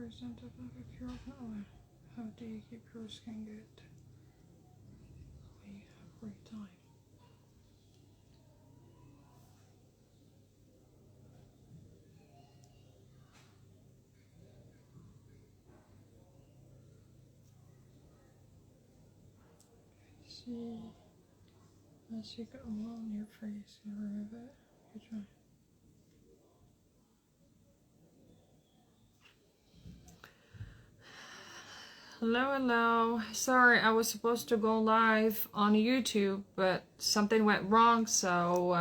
percent of a pure oil. How do you keep your skin good? We have free time. See, as you go along your face, you remove it. Good try. Hello, hello. Sorry, I was supposed to go live on YouTube, but something went wrong, so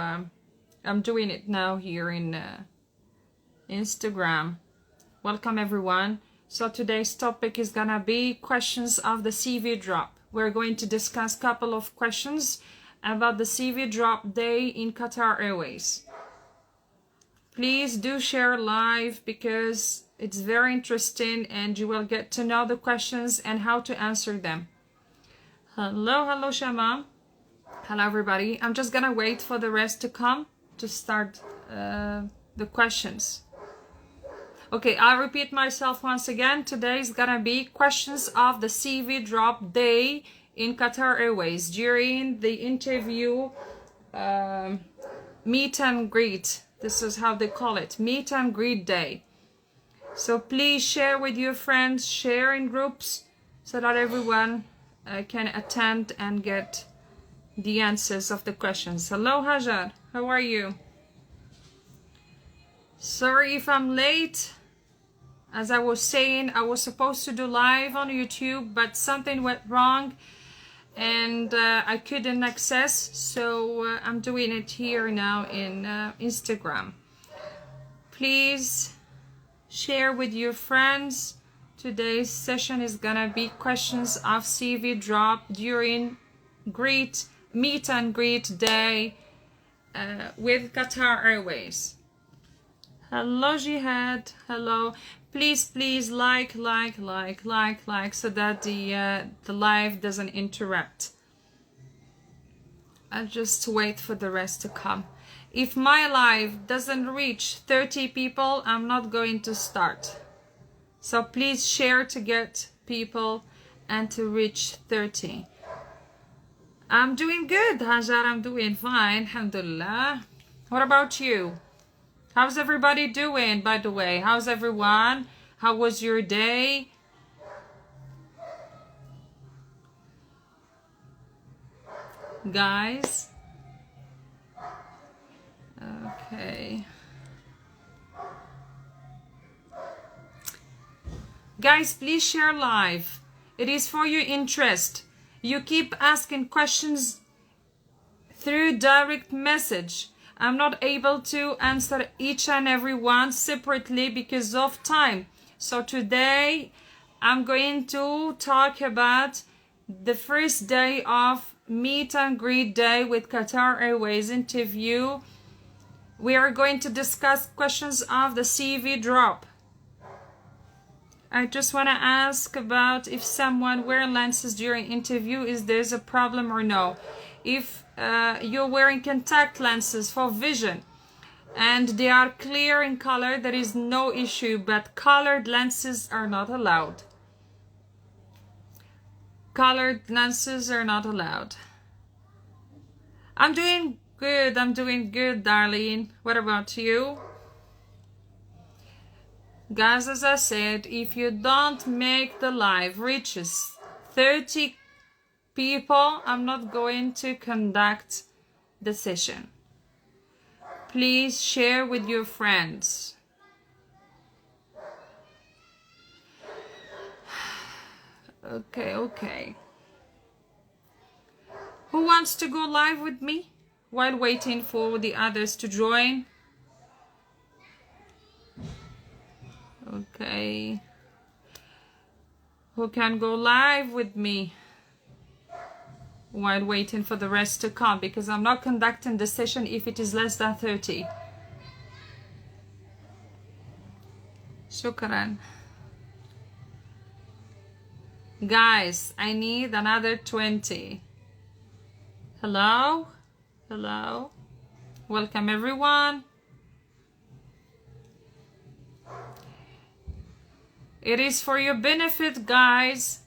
I'm doing it now here in Instagram. Welcome, everyone. So today's topic is gonna be questions of the CV drop. We're going to discuss a couple of questions about the CV drop day in Qatar Airways. Please do share live because it's very interesting and you will get to know the questions and how to answer them. Hello, hello, Shama. Hello, everybody. I'm just gonna wait for the rest to come to start the questions. Okay, I'll repeat myself once again. Today is gonna be questions of the CV drop day in Qatar Airways during the interview meet and greet. This is how they call it, meet and greet day. So please share with your friends, share in groups so that everyone can attend and get the answers of the questions. Hello, Hajar. How are you? Sorry if I'm late. As I was saying, I was supposed to do live on YouTube, but something went wrong and I couldn't access, so I'm doing it here now in Instagram. Please share with your friends. Today's session is gonna be questions of CV drop during meet and greet day with Qatar Airways. Hello, Jihad. Hello. Please like so that the live doesn't interrupt. I'll just wait for the rest to come. If my live doesn't reach 30 people, I'm not going to start. So please share to get people and to reach 30. I'm doing good, Hajar. I'm doing fine, alhamdulillah. What about you? How's everybody doing, by the way? How's everyone? How was your day? Guys? Okay. Guys, please share live. It is for your interest. You keep asking questions through direct message. I'm not able to answer each and every one separately because of time. So today I'm going to talk about the first day of meet and greet day with Qatar Airways interview. We are going to discuss questions of the CV drop. I just want to ask about if someone wears lenses during interview, is there a problem or no? If you're wearing contact lenses for vision and they are clear in color, there is no issue, but colored lenses are not allowed. Colored lenses are not allowed. I'm doing good, darling. What about you? Guys, as I said, if you don't make the live reaches 30 people, I'm not going to conduct the session. Please share with your friends. Okay. Who wants to go live with me while waiting for the others to join? Okay. Who can go live with me while waiting for the rest to come? Because I'm not conducting the session if it is less than 30. Shukran. Guys, I need another 20. Hello? Welcome, everyone. It is for your benefit, guys,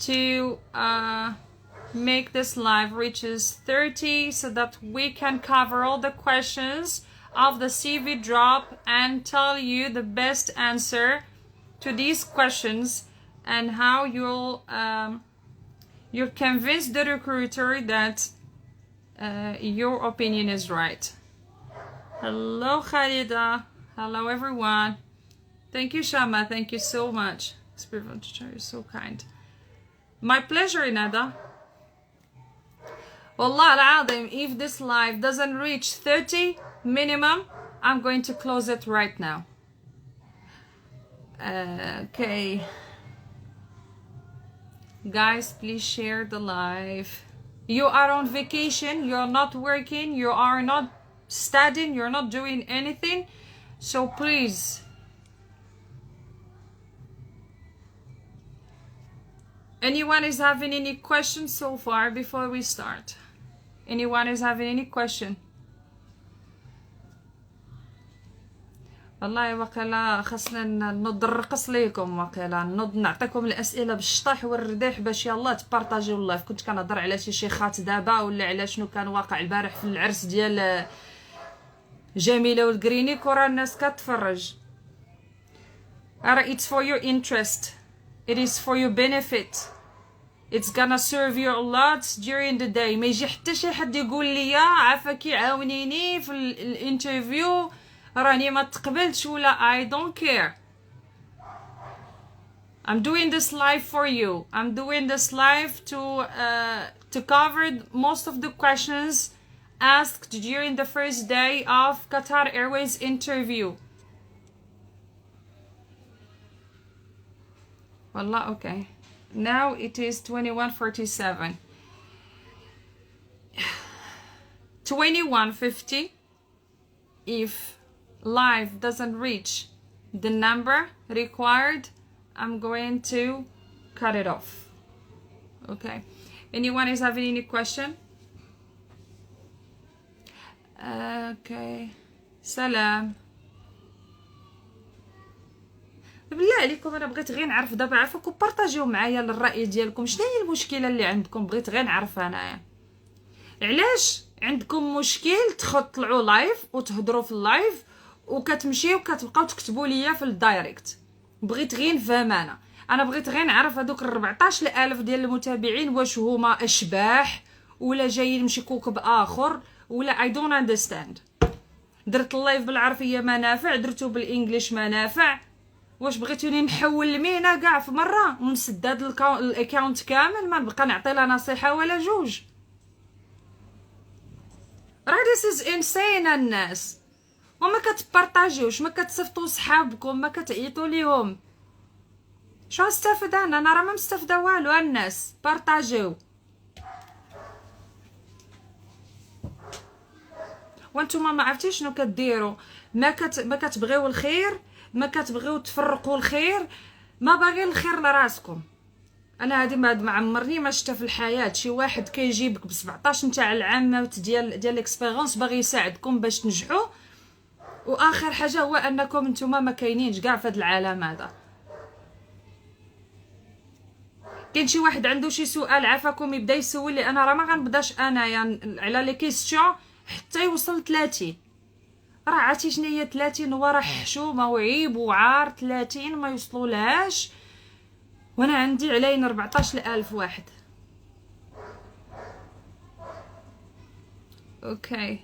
to make this live reaches 30 so that we can cover all the questions of the CV drop and tell you the best answer to these questions and how you'll convince the recruiter that your opinion is right. Hello Khalida, hello everyone. Thank you Shama, thank you so much. Spiritual teacher, you're so kind. My pleasure Nada. Wallah al-Azim, if this live doesn't reach 30 minimum, I'm going to close it right now. Okay. Guys, please share the live. You are on vacation, you're not working, you are not studying, you're not doing anything. So please. Anyone is having any questions so far before we start? Anyone is having any question? والله وقيلا خاصنا نوض نرقص ليكم وقيلا نوض نعطيكم الاسئله بالشطح والرديح باش يلا تبارطاجيو اللايف. كنت كنهضر على شي شيخات دابا ولا على شنو كان واقع البارح في العرس ديال جميله والكرينيك ورا الناس كتفرج. It's for your interest, it is for your benefit, it's gonna serve you a lot during the day. ما يجي حتى شي حد يقول لي عافاكي عاونيني في الانترفيو راني ما تقبلتش ولا I don't care. I'm doing this live for you. I'm doing this live to cover most of the questions asked during the first day of Qatar Airways interview. Wallah, okay. Now it is 21:47. 21:50. If live doesn't reach the number required, I'm going to cut it off. Okay. Anyone is having any question? Okay. سلام. بالله عليكم انا بغيت غير نعرف دابا عافاكم بارطاجيو معايا الراي ديالكم. شنو هي المشكله اللي عندكم؟ بغيت غير نعرف انايا علاش عندكم مشكل تطلعوا لايف وتهضروا في اللايف وكتمشيو كتبقاو تكتبوا ليا في الدايركت. بغيت غير نفهم انا بغيت غير نعرف هذوك 14000 ديال المتابعين واش هما اشباح ولا جايين من شي كوكب اخر ولا I don't understand. درت اللايف بالعربيه ما نافع، درتو بالانجليش ما نافع. واش بغيتوني نحول المينا كاع في مره ونسد هاد الاكونت كامل ما نبقى نعطي لا نصيحه ولا جوج؟ راه this is insane. الناس وما كتبارطاجيوش، ما كتصيفطوا صحابكم، ما كتعيطوا ليهم. شو استفد انا راه ما مستفده والو. الناس بارطاجيو. وانتم ما عرفتيش شنو كديروا. ما كتبغيو الخير، ما كتبغيو تفرقوا الخير، ما باغي الخير لراسكم. انا هذه ما عمرني ما شفتها في الحياه. شي واحد كيجيبك ب 17 نتاع العامات ديال الاكسبيريونس باغي يساعدكم باش تنجحوا، واخر حاجه هو انكم نتوما ما كاينينش كاع في هذا العالم هذا. كاين شي واحد عنده شي سؤال عافاكم يبدا يسول لي، انا راه ما غنبداش انايا على لي كيسيون حتى يوصل 30. راه عرفتي شنو هي 30؟ هو راه حشومه وعيب وعار. 30 ما يوصلولهاش وانا عندي علينا 14000 واحد. اوكي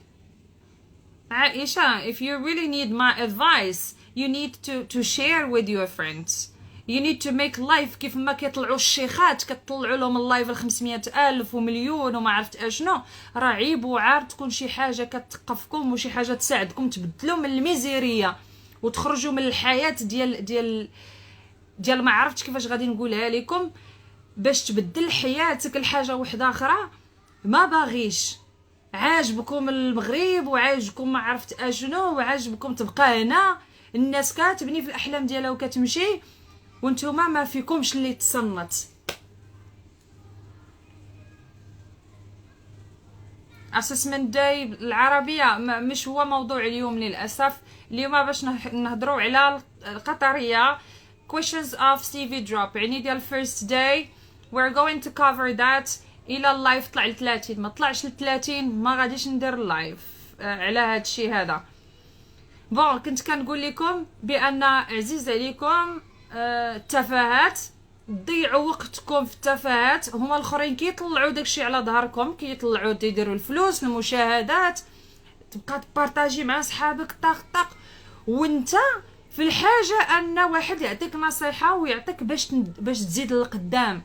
عائشة, if you really need my advice you need to share with your friends. You need to make live كيف ما كيطلعوا الشيخات كتطلعوا لهم اللايف 500,000 ومليون وما عرفت اشنو. راه عيب وعار تكون شي حاجه كتقفكم وشي حاجه تساعدكم تبدلوا من الميزيريه وتخرجوا من الحياه ديال ما عرفتش كيفاش غادي نقولها لكم باش تبدل حياتك لحاجه واحده اخرى. ما باغيش. عاجبكم المغرب وعاجبكم ما عرفت اشنو وعاجبكم تبقى هنا. الناس كتبني في الاحلام ديالها وكتمشي وانتوما ما فيكمش اللي تصنت. اسسمنت داي العربيه مش هو موضوع اليوم للاسف. اليوم باش نهضروا على القطريه questions of CV drop يعني ديال first day. We're going to cover that. الى اللايف طلع ل 30 ما طلعش ل 30 ما غاديش ندير اللايف على هذا الشيء هذا. بون كنت كنقول لكم بان عزيز عليكم التفاهات، ضيعوا وقتكم في التفاهات. هما الاخرين كيطلعوا داكشي على ظهركم، كيطلعوا يديروا الفلوس المشاهدات، تبقى تبارطاجي مع صحابك طق طق، وانت في الحاجه ان واحد يعطيك نصيحه ويعطيك باش تزيد لقدام.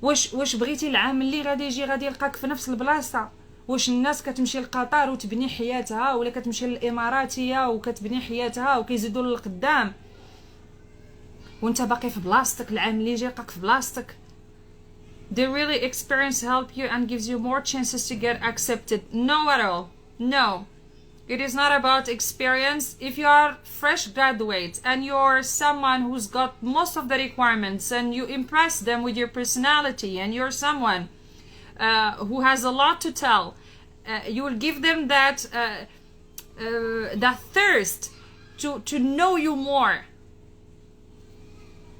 واش بغيتي العام اللي غادي يجي غادي يلقاك في نفس البلاصه؟ واش الناس كتمشي لقطر وتبني حياتها، ولا كتمشي للاماراتيه وكتبني حياتها وكيزيدوا للقدام وانت باقي في بلاصتك؟ العام اللي يجي يلقاك في بلاصتك. They really experience help you and gives you more chances to get accepted. No at all. No. It is not about experience. If you are fresh graduate and you're someone who's got most of the requirements and you impress them with your personality and you're someone who has a lot to tell, you will give them that thirst to know you more.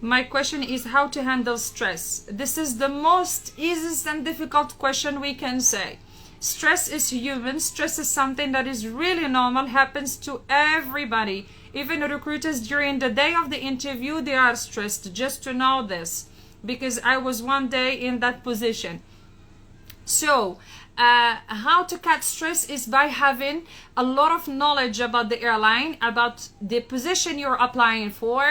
My question is how to handle stress. This is the most easiest and difficult question we can say. Stress is human. Stress is something that is really normal, happens to everybody. Even recruiters during the day of the interview, they are stressed, just to know this, because I was one day in that position. So how to cut stress is by having a lot of knowledge about the airline, about the position you're applying for,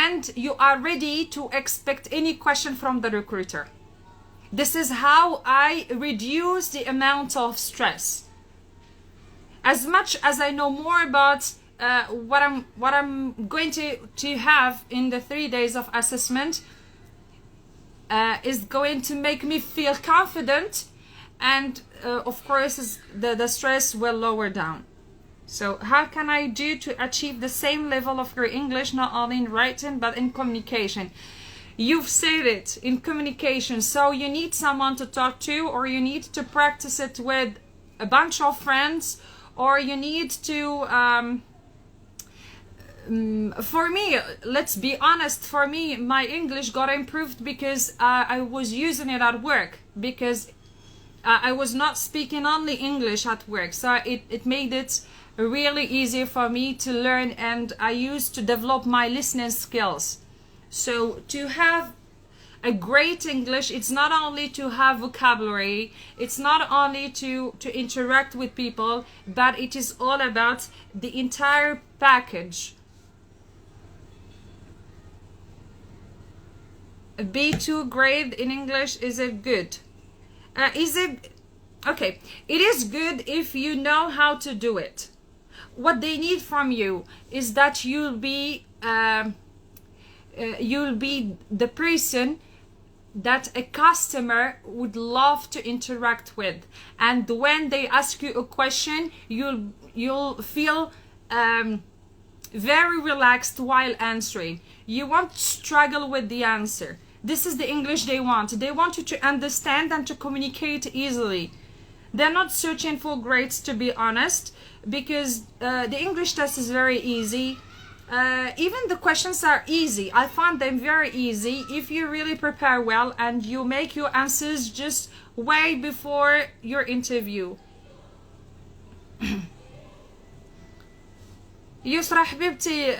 and you are ready to expect any question from the recruiter. This is how I reduce the amount of stress. As much as I know more about what I'm going to have in the 3 days of assessment is going to make me feel confident, and of course the stress will lower down. So how can I do to achieve the same level of your English, not only in writing but in communication? You've said it, in communication. So you need someone to talk to, or you need to practice it with a bunch of friends, or you need to for me, let's be honest, for me my English got improved because I was using it at work, because I was not speaking only English at work, so it made it really easy for me to learn, and I used to develop my listening skills. So to have a great English, it's not only to have vocabulary, it's not only to interact with people, but it is all about the entire package. A B2 grade in English, is it good? Is it okay? It is good if you know how to do it. What they need from you is that you'll be the person that a customer would love to interact with, and when they ask you a question, you'll feel very relaxed while answering. You won't struggle with the answer. This is the English they want. They want you to understand and to communicate easily. They're not searching for grades, to be honest, because the English test is very easy. Even the questions are easy. I found them very easy if you really prepare well and you make your answers just way before your interview. يسرا حبيبتي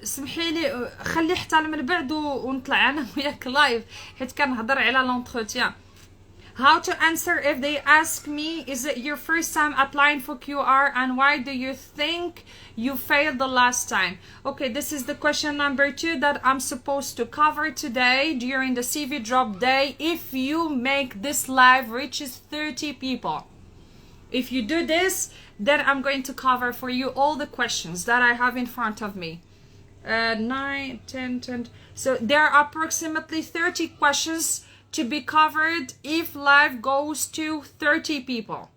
سمحي لي خلي حتى من بعد ونطلع انا وياك لايف حيت كنهضر على لونتروتيان. How to answer if they ask me, is it your first time applying for QR and why do you think you failed the last time? Okay, this is the question number 2 that I'm supposed to cover today during the CV drop day. If you make this live reaches 30 people, if you do this, then I'm going to cover for you all the questions that I have in front of me. 9, 10, 10. So there are approximately 30 questions to be covered if live goes to 30 people.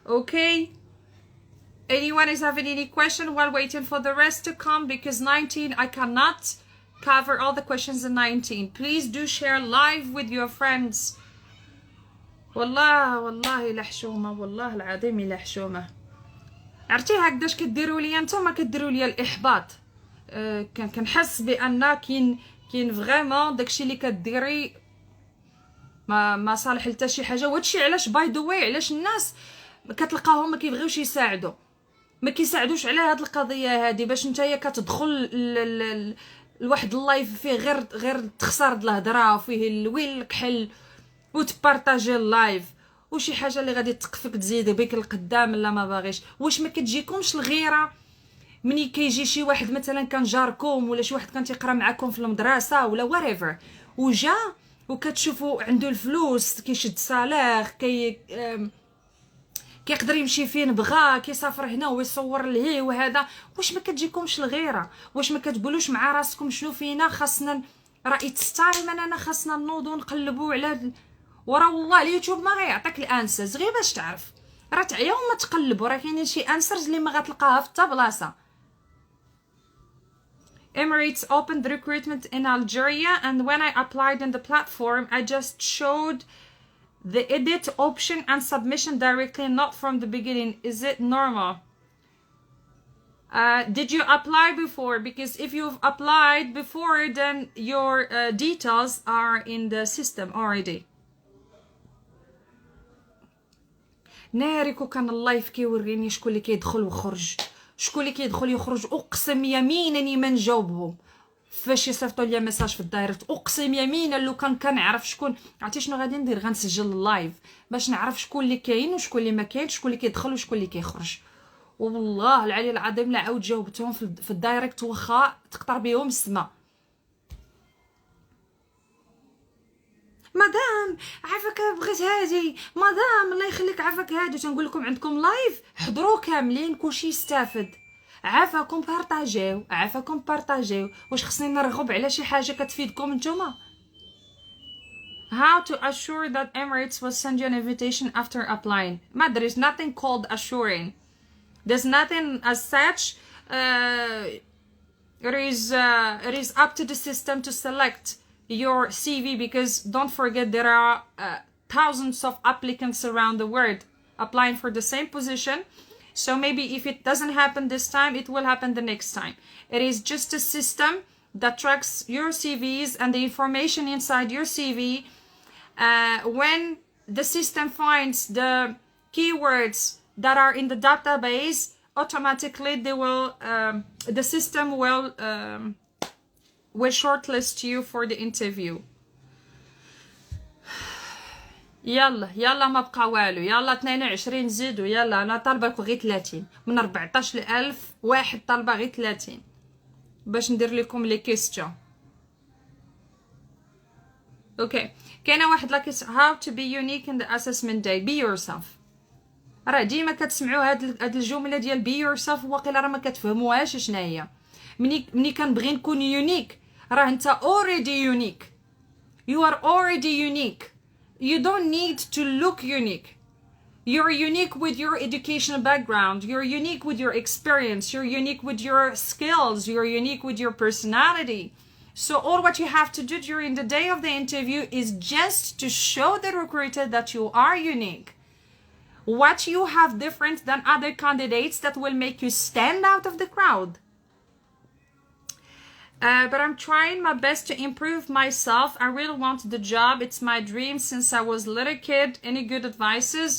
Okay, anyone is having any question while waiting for the rest to come? Because 19 I cannot cover all the questions in 19. Please do share live with your friends. والله لحشومة والله العظيم لحشومة. عرفتي هكذاش كديروا ليا نتوما، كديروا ليا الاحباط. كنحس بان كاين فريمون داكشي اللي كديري ما صالح حتى شي حاجه. وهادشي علاش باي ذا واي علاش الناس كتلقاهم ما كيبغيوش يساعدوا، ما كيساعدوش على هاد القضيه هادي، باش نتايا كتدخل لواحد اللايف فيه غير تخسر د الهضره وفيه الويل الكحل وتبارطاجي اللايف وشي حاجه اللي غادي تقفك تزيد بك القدام. لا ما باغيش. واش ما كتجيكمش الغيره مني كيجي شي واحد مثلا كان جاركم ولا شي واحد كان تيقرا معكم في المدرسه ولا whatever وجا وكتشوفوا عنده الفلوس كيشد صالير كيقدر يمشي فين بغا كيسافر هنا ويصور لهي وهذا؟ واش ما كتجيكمش الغيره؟ واش ما كتقولوش مع راسكم شنو فينا خاصنا راه يتستعمل اننا خاصنا نوضوا نقلبوا على وراه والله اليوتيوب ما غيعطيك الانسرز غير باش تعرف، راه تعيا وما تقلبوا، راه كاينين شي انسرز اللي ما غتلقاها في حتى بلاصه. Emirates opened the recruitment in Algeria, and when I applied in the platform I just showed the edit option and submission directly, not from the beginning. Is it normal? Did you apply before? Because if you've applied before, then your details are in the system already. ناريكو كان اللايف كيوريني شكون اللي كيدخل وخرج، شكون اللي كيدخل يخرج. اقسم يمينا ما نجاوبهم فاش يصيفطوا لي ميساج في الدايركت، اقسم يمينا لو كان كنعرف شكون. عرفتي شنو غادي ندير؟ غنسجل اللايف باش نعرف شكون اللي كاين وشكون اللي ما كاينش، شكون اللي كيدخل وشكون اللي كيخرج. والله العلي العظيم لا عاود جاوبتهم في الدايركت واخا تقطر بهم السما. مدام عافاك بغيت هادي، مدام الله يخليك عافاك هادي. تنقول لكم عندكم لايف حضروا كاملين كلشي يستافد. عافاكم بارطاجيو، عافاكم بارطاجيو. واش خصني نرغب على شي حاجه كتفيدكم نتوما؟ How to assure that Emirates will send you an invitation after applying? There is nothing called assuring. There's nothing as such. It is up to the system to select your CV, because don't forget there are thousands of applicants around the world applying for the same position. So maybe if it doesn't happen this time, it will happen the next time. It is just a system that tracks your CVs and the information inside your CV. When the system finds the keywords that are in the database, automatically the system will shortlist you for the interview. يلا ما بقى والو. يلا 22 زيدوا. يلا انا طالبه لكم غير 30 من 14,000 واحد، طالبه غير 30 باش ندير لكم لي كيستيون. اوكي كاينه واحد لاكيس how to be unique in the assessment day. be yourself. راه ديما كتسمعوا هاد الجمله ديال be yourself واقيلا راه ما كتفهموهاش شنو هي. مني كنبغي نكون يونيك، راه انت already unique. You are already unique. You don't need to look unique. You're unique with your educational background. You're unique with your experience. You're unique with your skills. You're unique with your personality. So all what you have to do during the day of the interview is just to show the recruiter that you are unique. What you have different than other candidates that will make you stand out of the crowd. But I'm trying my best to improve myself. I really want the job. It's my dream since I was a little kid. Any good advices?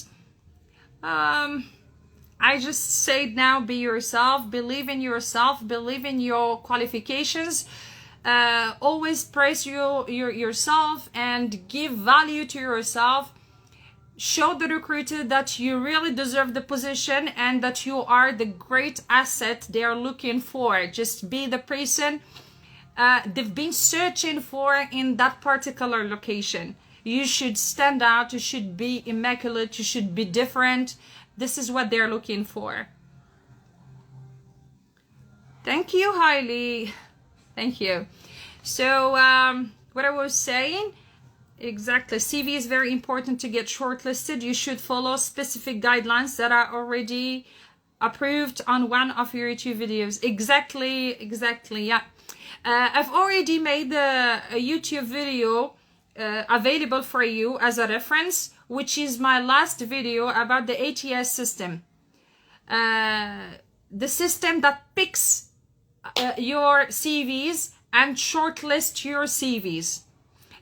I just say now, be yourself, believe in yourself, believe in your qualifications. Always praise yourself and give value to yourself. Show the recruiter that you really deserve the position and that you are the great asset they are looking for. Just be the person they've been searching for in that particular location. You should stand out. You should be immaculate. You should be different. This is what they're looking for. Thank you, Hailey. Thank you. So what I was saying, exactly, CV is very important to get shortlisted. You should follow specific guidelines that are already approved on one of your YouTube videos. Exactly, yeah. I've already made a YouTube video available for you as a reference, which is my last video about the ATS system. the system that picks your CVs and shortlist your CVs.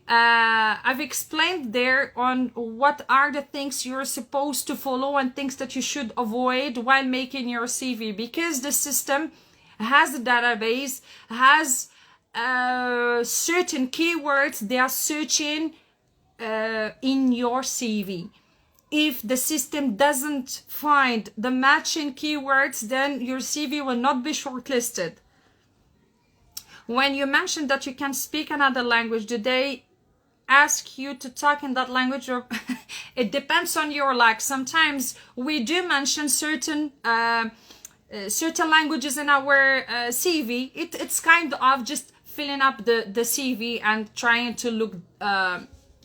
I've explained there on what are the things you're supposed to follow and things that you should avoid while making your CV, because the system has a database, has certain keywords they are searching in your CV. If the system doesn't find the matching keywords, then your CV will not be shortlisted. When you mention that you can speak another language, do they ask you to talk in that language? Or it depends on your luck. Sometimes we do mention certain languages in our CV. It's kind of just filling up the CV and trying to look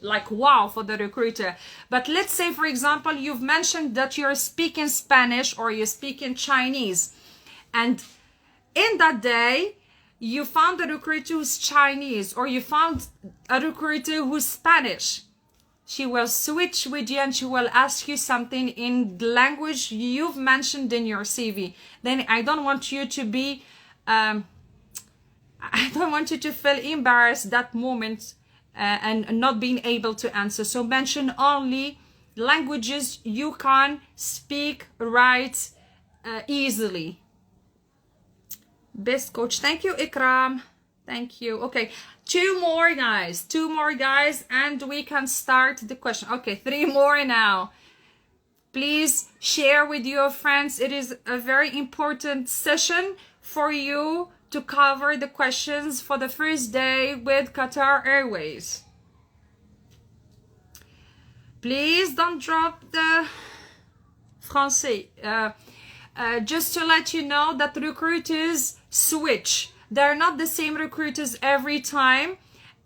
like wow for the recruiter. But let's say, for example, you've mentioned that you're speaking Spanish or you're speaking Chinese, and in that day you found a recruiter who's Chinese, or you found a recruiter who's Spanish. She will switch with you and she will ask you something in the language you've mentioned in your CV. Then I don't want you to be I don't want you to feel embarrassed that moment and not being able to answer. So mention only languages you can speak, write easily. Best coach. Thank you, Ikram. Thank you. Okay, two more guys, and we can start the question. Okay, 3 more now. Please share with your friends. It is a very important session for you to cover the questions for the first day with Qatar Airways. Please don't drop the français. Just to let you know that recruiters switch. They're not the same recruiters every time,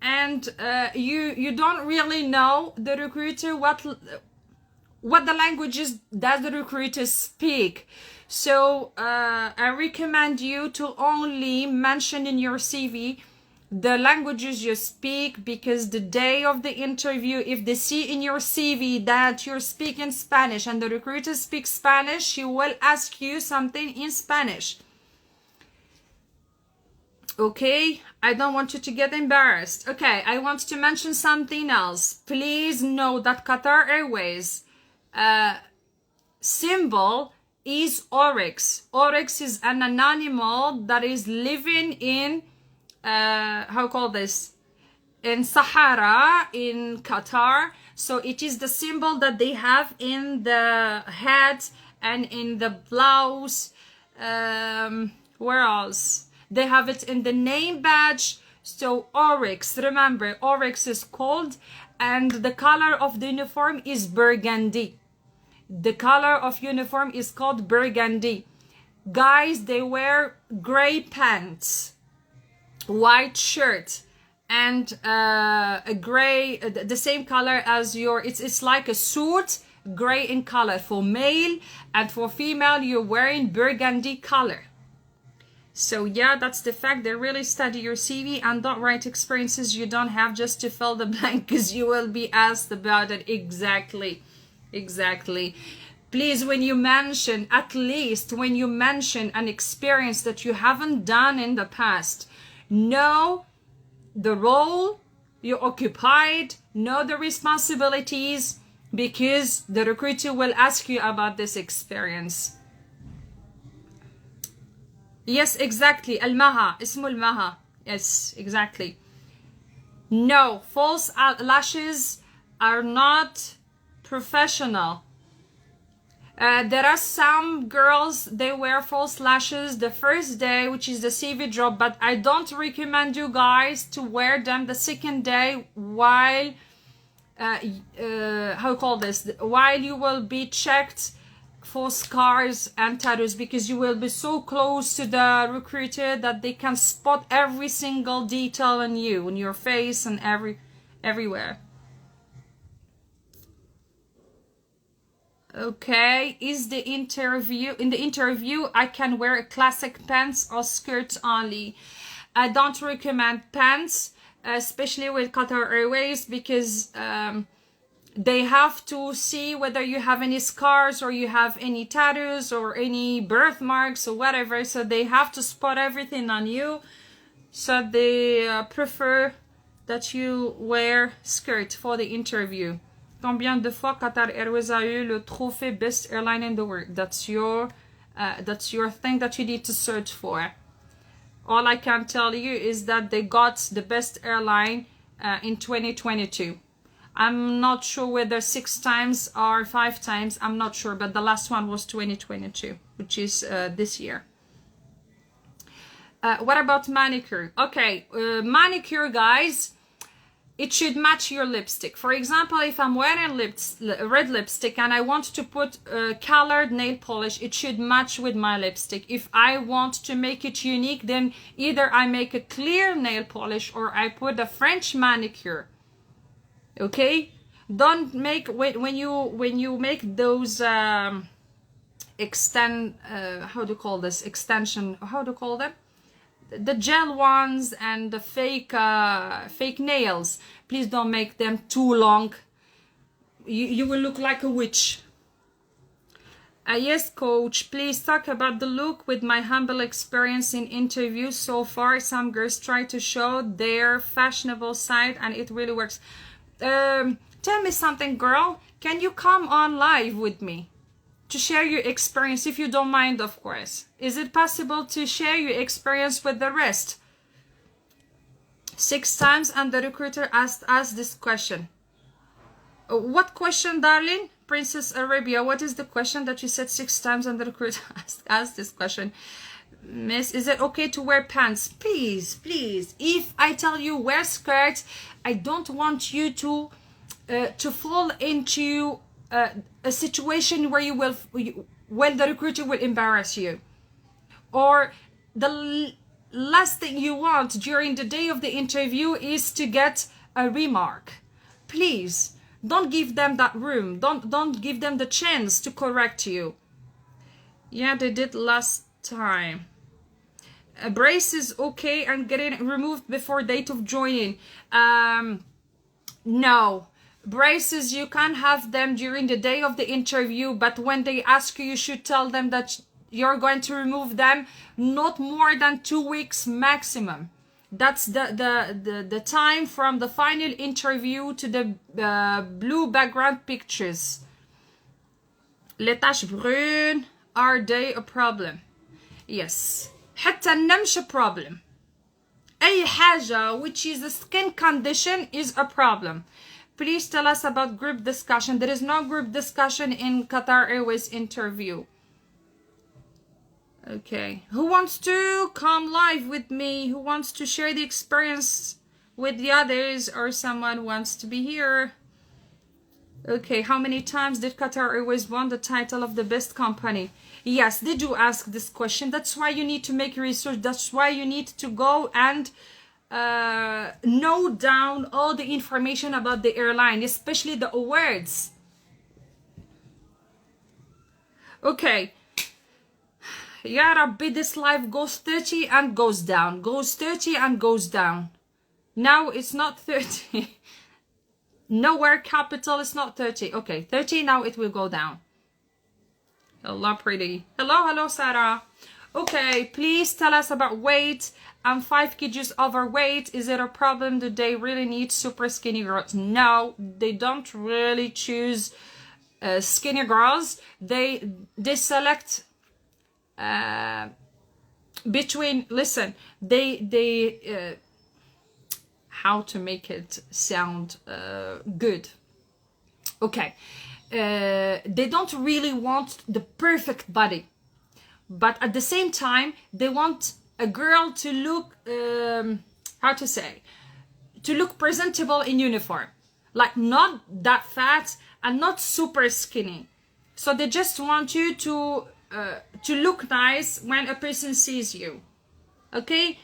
and you don't really know the recruiter what the languages does the recruiter speak. So I recommend you to only mention in your CV the languages you speak, because the day of the interview, if they see in your CV that you're speaking Spanish and the recruiter speaks Spanish, she will ask you something in Spanish. Okay, I don't want you to get embarrassed. Okay, I want to mention something else. Please know that Qatar Airways symbol is oryx. Oryx is an animal that is living in in Sahara in Qatar. So it is the symbol that they have in the head and in the blouse. Where else? They have it in the name badge. So oryx, remember, oryx is cold, and the color of the uniform is burgundy. The color of uniform is called burgundy. Guys, they wear gray pants, white shirt, and a gray, the same color as your, it's like a suit, gray in color for male, and for female you're wearing burgundy color. So yeah, that's the fact. They really study your CV, and don't write experiences you don't have just to fill the blank, because you will be asked about it. Exactly. Please, when you mention, at least when you mention an experience that you haven't done in the past, know the role you occupied, know the responsibilities, because the recruiter will ask you about this experience. Yes, exactly. Al-Maha, ismu al-Maha. Yes, exactly. No, false lashes are not professional. There are some girls, they wear false lashes the first day, which is the CV drop, but I don't recommend you guys to wear them the second day while while you will be checked for scars and tattoos, because you will be so close to the recruiter that they can spot every single detail on you, on your face, and everywhere. Okay, in the interview I can wear classic pants or skirts only. I don't recommend pants, especially with Qatar Airways, because they have to see whether you have any scars or you have any tattoos or any birthmarks or whatever. So they have to spot everything on you. So they prefer that you wear skirt for the interview. Combien de fois Qatar Airways a eu le trophée Best Airline in the World? That's your thing that you need to search for. All I can tell you is that they got the best airline in 2022. I'm not sure whether 6 times or 5 times. I'm not sure, but the last one was 2022, which is this year. What about manicure? Okay, manicure, guys, it should match your lipstick. For example, if I'm wearing red lipstick and I want to put colored nail polish, it should match with my lipstick. If I want to make it unique, then either I make a clear nail polish or I put a French manicure. Okay, don't make when you make those extension, how do you call them, the gel ones and the fake nails, please don't make them too long. You will look like a witch. Yes, coach, please talk about the look. With my humble experience in interviews so far, some girls try to show their fashionable side and it really works. Tell me something, girl. Can you come on live with me to share your experience, if you don't mind, of course? Is it possible to share your experience with the rest? 6 times, and the recruiter asked us this question. What question, darling? Princess Arabia, what is the question that you said 6 times and the recruiter asked this question? Miss, is it okay to wear pants? Please, please. If I tell you wear skirt, I don't want you to fall into a situation where the recruiter will embarrass you, or the last thing you want during the day of the interview is to get a remark. Please don't give them that room. Don't give them the chance to correct you. Yeah, they did last time. A brace is okay and getting removed before date of joining. No. Braces, you can have them during the day of the interview, but when they ask you, you should tell them that you're going to remove them not more than 2 weeks maximum. That's the time from the final interview to the blue background pictures. Les taches brunes, are they a problem? Yes. حتى النمش a problem. أي حاجة which is a skin condition is a problem. Please tell us about group discussion. There is no group discussion in Qatar Airways interview. Okay. Who wants to come live with me? Who wants to share the experience with the others, or someone wants to be here? Okay. How many times did Qatar Airways won the title of the best company? Yes, they do ask this question. That's why you need to make research. That's why you need to go and note down all the information about the airline, especially the awards. Okay. Ya Rabbi, this live goes 30 and goes down. Goes 30 and goes down. Now it's not 30. Nowhere capital is not 30. Okay, 30, now it will go down. Hello, pretty. Hello, Sarah. Okay, please tell us about weight. I'm 5 kgs overweight. Is it a problem? Do they really need super skinny girls? No, they don't really choose skinny girls. They select between, listen, they how to make it sound good. Okay, they don't really want the perfect body, but at the same time they want a girl to look to look presentable in uniform, like not that fat and not super skinny. So they just want you to look nice when a person sees you. Okay.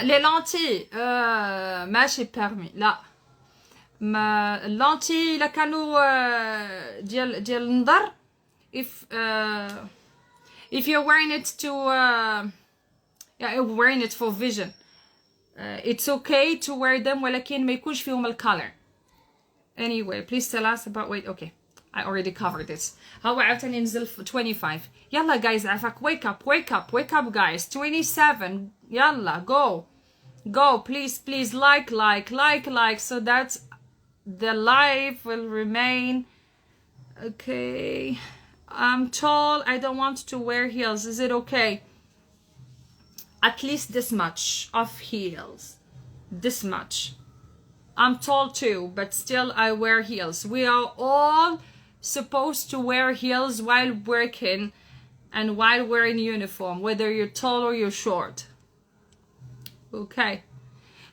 Les lentilles ماشي permis لا ما اللانتي إلا كانوا ديال النظر if you're wearing it to yeah, you're wearing it for vision. it's okay to wear them ولكن ما يكونش فيهم الcolor. Anyway, please tell us about, wait, okay, I already covered this. هو عاوتاني ننزل في 25. يلا guys, عفاك, wake up, wake up, wake up guys. 27, يلا, go, please, like, so that the live will remain. Okay, I'm tall, I don't want to wear heels, is it okay? At least this much of heels, this much. I'm tall too, but still I wear heels. We are all supposed to wear heels while working and while wearing uniform, whether you're tall or you're short. Okay,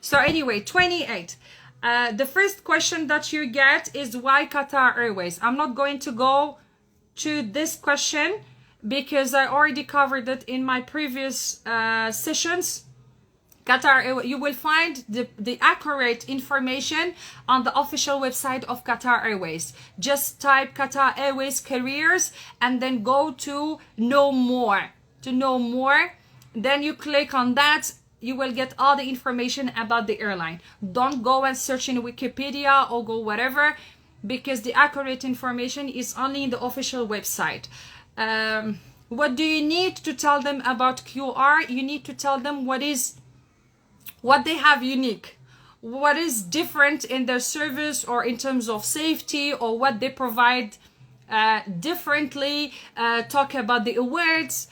so anyway, 28. The first question that you get is why Qatar Airways? I'm not going to go to this question because I already covered it in my previous sessions. Qatar Airways, you will find the accurate information on the official website of Qatar Airways. Just type Qatar Airways careers and then go to know more. Then you click on that. You will get all the information about the airline. Don't go and search in Wikipedia or go whatever, because the accurate information is only in the official website. What do you need to tell them about QR? You need to tell them what they have unique, what is different in their service or in terms of safety, or what they provide differently. Talk about the awards,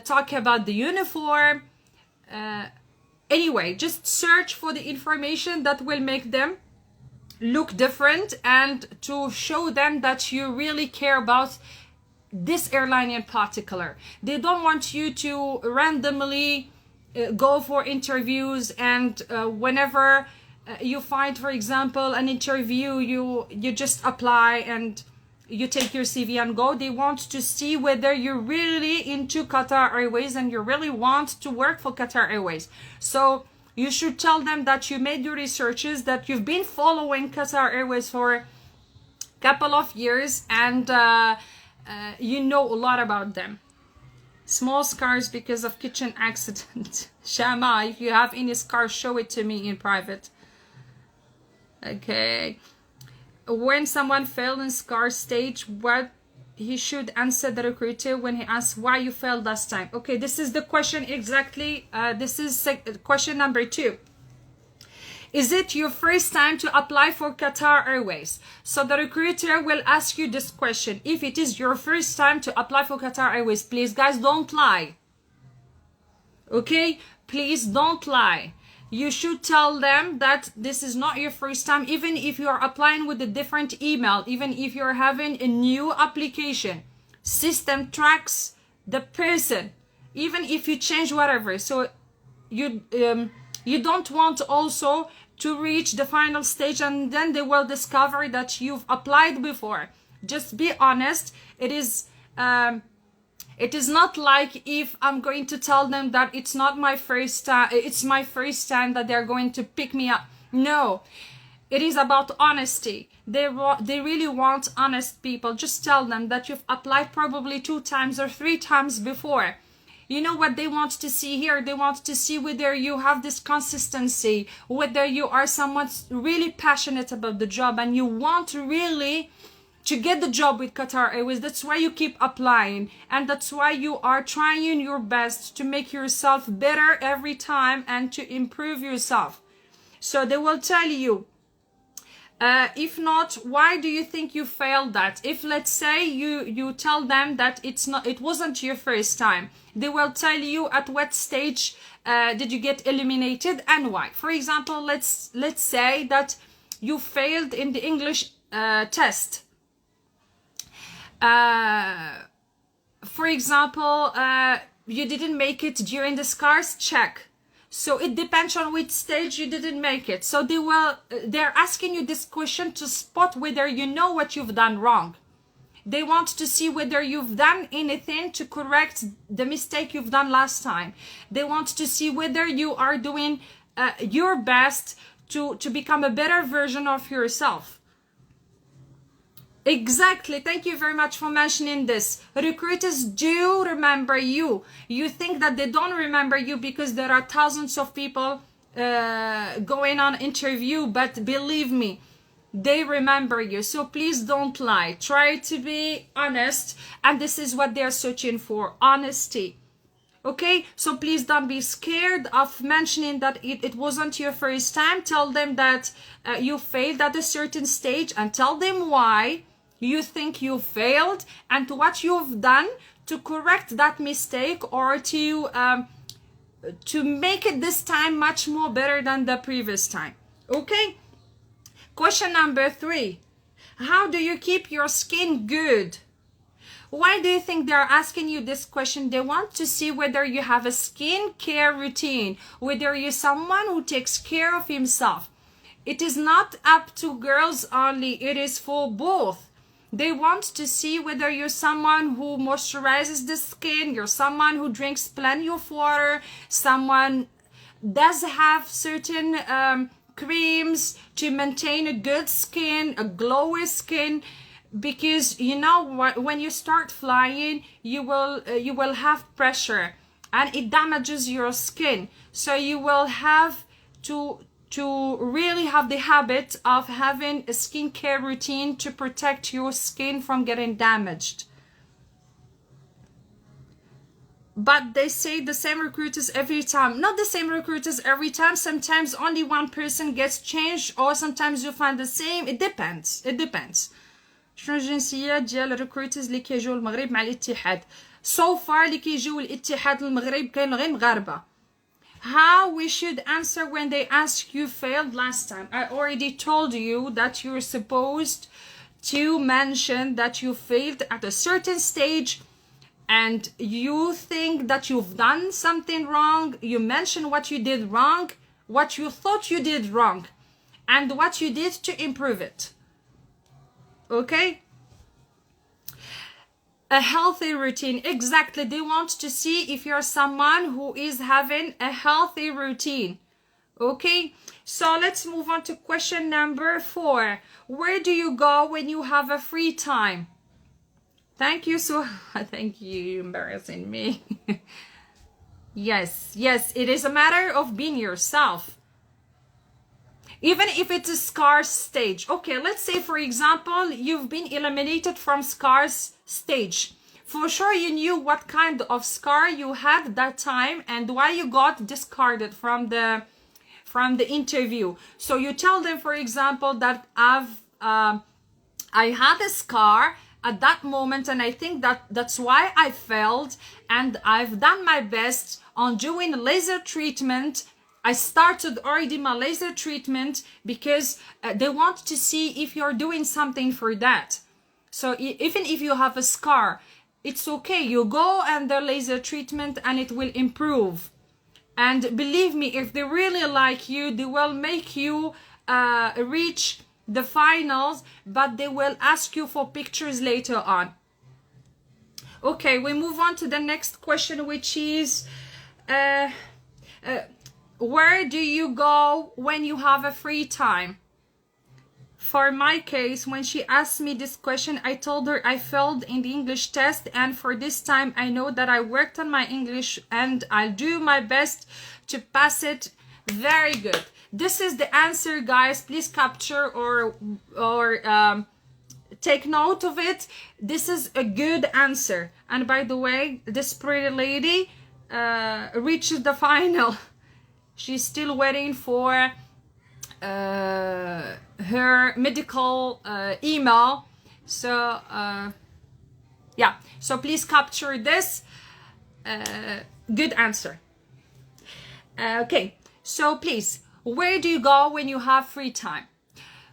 talk about the uniform. Anyway, just search for the information that will make them look different and to show them that you really care about this airline in particular. They don't want you to randomly go for interviews and whenever you find, for example, an interview, you just apply and you take your CV and go. They want to see whether you're really into Qatar Airways and you really want to work for Qatar Airways. So you should tell them that you made your researches, that you've been following Qatar Airways for a couple of years, and you know a lot about them. Small scars because of kitchen accident. Shama, if you have any scars, show it to me in private. Okay. When someone failed in scar stage, what he should answer the recruiter when he asks why you failed last time? Okay, this is the question exactly. This is question number 2. Is it your first time to apply for Qatar Airways? So the recruiter will ask you this question. If it is your first time to apply for Qatar Airways, please guys, don't lie. Okay, please don't lie. You should tell them that this is not your first time, even if you are applying with a different email, even if you're having a new application. System tracks the person, even if you change whatever. So you don't want also to reach the final stage and then they will discover that you've applied before. Just be honest. It is not like if I'm going to tell them that it's not my first time, it's my first time that they're going to pick me up. No, it is about honesty. They really want honest people. Just tell them that you've applied probably 2 times or 3 times before. You know what they want to see here? They want to see whether you have this consistency, whether you are someone really passionate about the job and you want to really to get the job with Qatar Airways. That's why you keep applying, and that's why you are trying your best to make yourself better every time and to improve yourself. So they will tell you, if not, why do you think you failed that? If let's say you tell them that it wasn't your first time, they will tell you at what stage did you get eliminated and why. For example, let's say that you failed in the English test. For example, you didn't make it during the scars check. So it depends on which stage you didn't make it. So they're asking you this question to spot whether you know what you've done wrong. They want to see whether you've done anything to correct the mistake you've done last time. They want to see whether you are doing your best to become a better version of yourself. Exactly. Thank you very much for mentioning this. Recruiters do remember you. You think that they don't remember you because there are thousands of people going on interview, but believe me, they remember you. So please don't lie. Try to be honest, and this is what they're searching for, honesty. Okay, so please don't be scared of mentioning that it wasn't your first time. Tell them that you failed at a certain stage, and tell them why you think you failed and what you've done to correct that mistake, or to make it this time much more better than the previous time. Okay, question number 3. How do you keep your skin good? Why do you think they're asking you this question? They want to see whether you have a skincare routine, whether you're someone who takes care of himself. It is not up to girls only, it is for both. They want to see whether you're someone who moisturizes the skin, you're someone who drinks plenty of water, someone does have certain creams to maintain a good skin, a glowy skin. Because you know what, when you start flying, you will have pressure and it damages your skin. So you will have to really have the habit of having a skincare routine to protect your skin from getting damaged. But they say the same recruiters every time. Not the same recruiters every time. Sometimes only one person gets changed, or sometimes you find the same. It depends. It depends. شنو الجنسيات ديال الريكروترز اللي كيجيو المغرب مع الاتحاد؟ So far اللي كيجيو الاتحاد المغرب كاين غير مغاربة. How we should answer when they ask you failed last time? I already told you that you're supposed to mention that you failed at a certain stage and you think that you've done something wrong. You mention what you did wrong, what you thought you did wrong, and what you did to improve it. Okay, a healthy routine. Exactly, they want to see if you're someone who is having a healthy routine. Okay, so let's move on to question number 4. Where do you go when you have a free time? Thank you, so thank you, you're embarrassing me. yes, it is a matter of being yourself. Even if it's a scarce stage. Okay, let's say, for example, you've been eliminated from scarce stage. For sure, you knew what kind of scar you had that time and why you got discarded from the interview. So you tell them, for example, that I had a scar at that moment, and I think that's why I failed, and I've done my best on doing laser treatment. I started already my laser treatment because they want to see if you're doing something for that. So even if you have a scar, it's okay. You go under laser treatment and it will improve. And believe me, if they really like you, they will make you reach the finals, but they will ask you for pictures later on. Okay, we move on to the next question, which is where do you go when you have a free time? For my case, when she asked me this question, I told her I failed in the English test, and for this time I know that I worked on my English and I'll do my best to pass it. Very good. This is the answer, guys. Please capture or take note of it. This is a good answer. And by the way, this pretty lady reached the final. She's still waiting for her medical email. So yeah, so please capture this. Good answer. Okay, so please, where do you go when you have free time?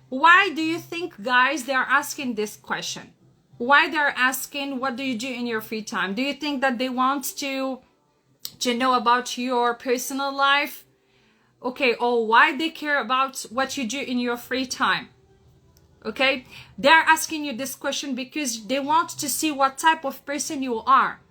Why do you think, guys, they're asking this question? Why they're asking what do you do in your free time? Do you think that they want to know about your personal life? Okay, or why they care about what you do in your free time? Okay, they're asking you this question because they want to see what type of person you are.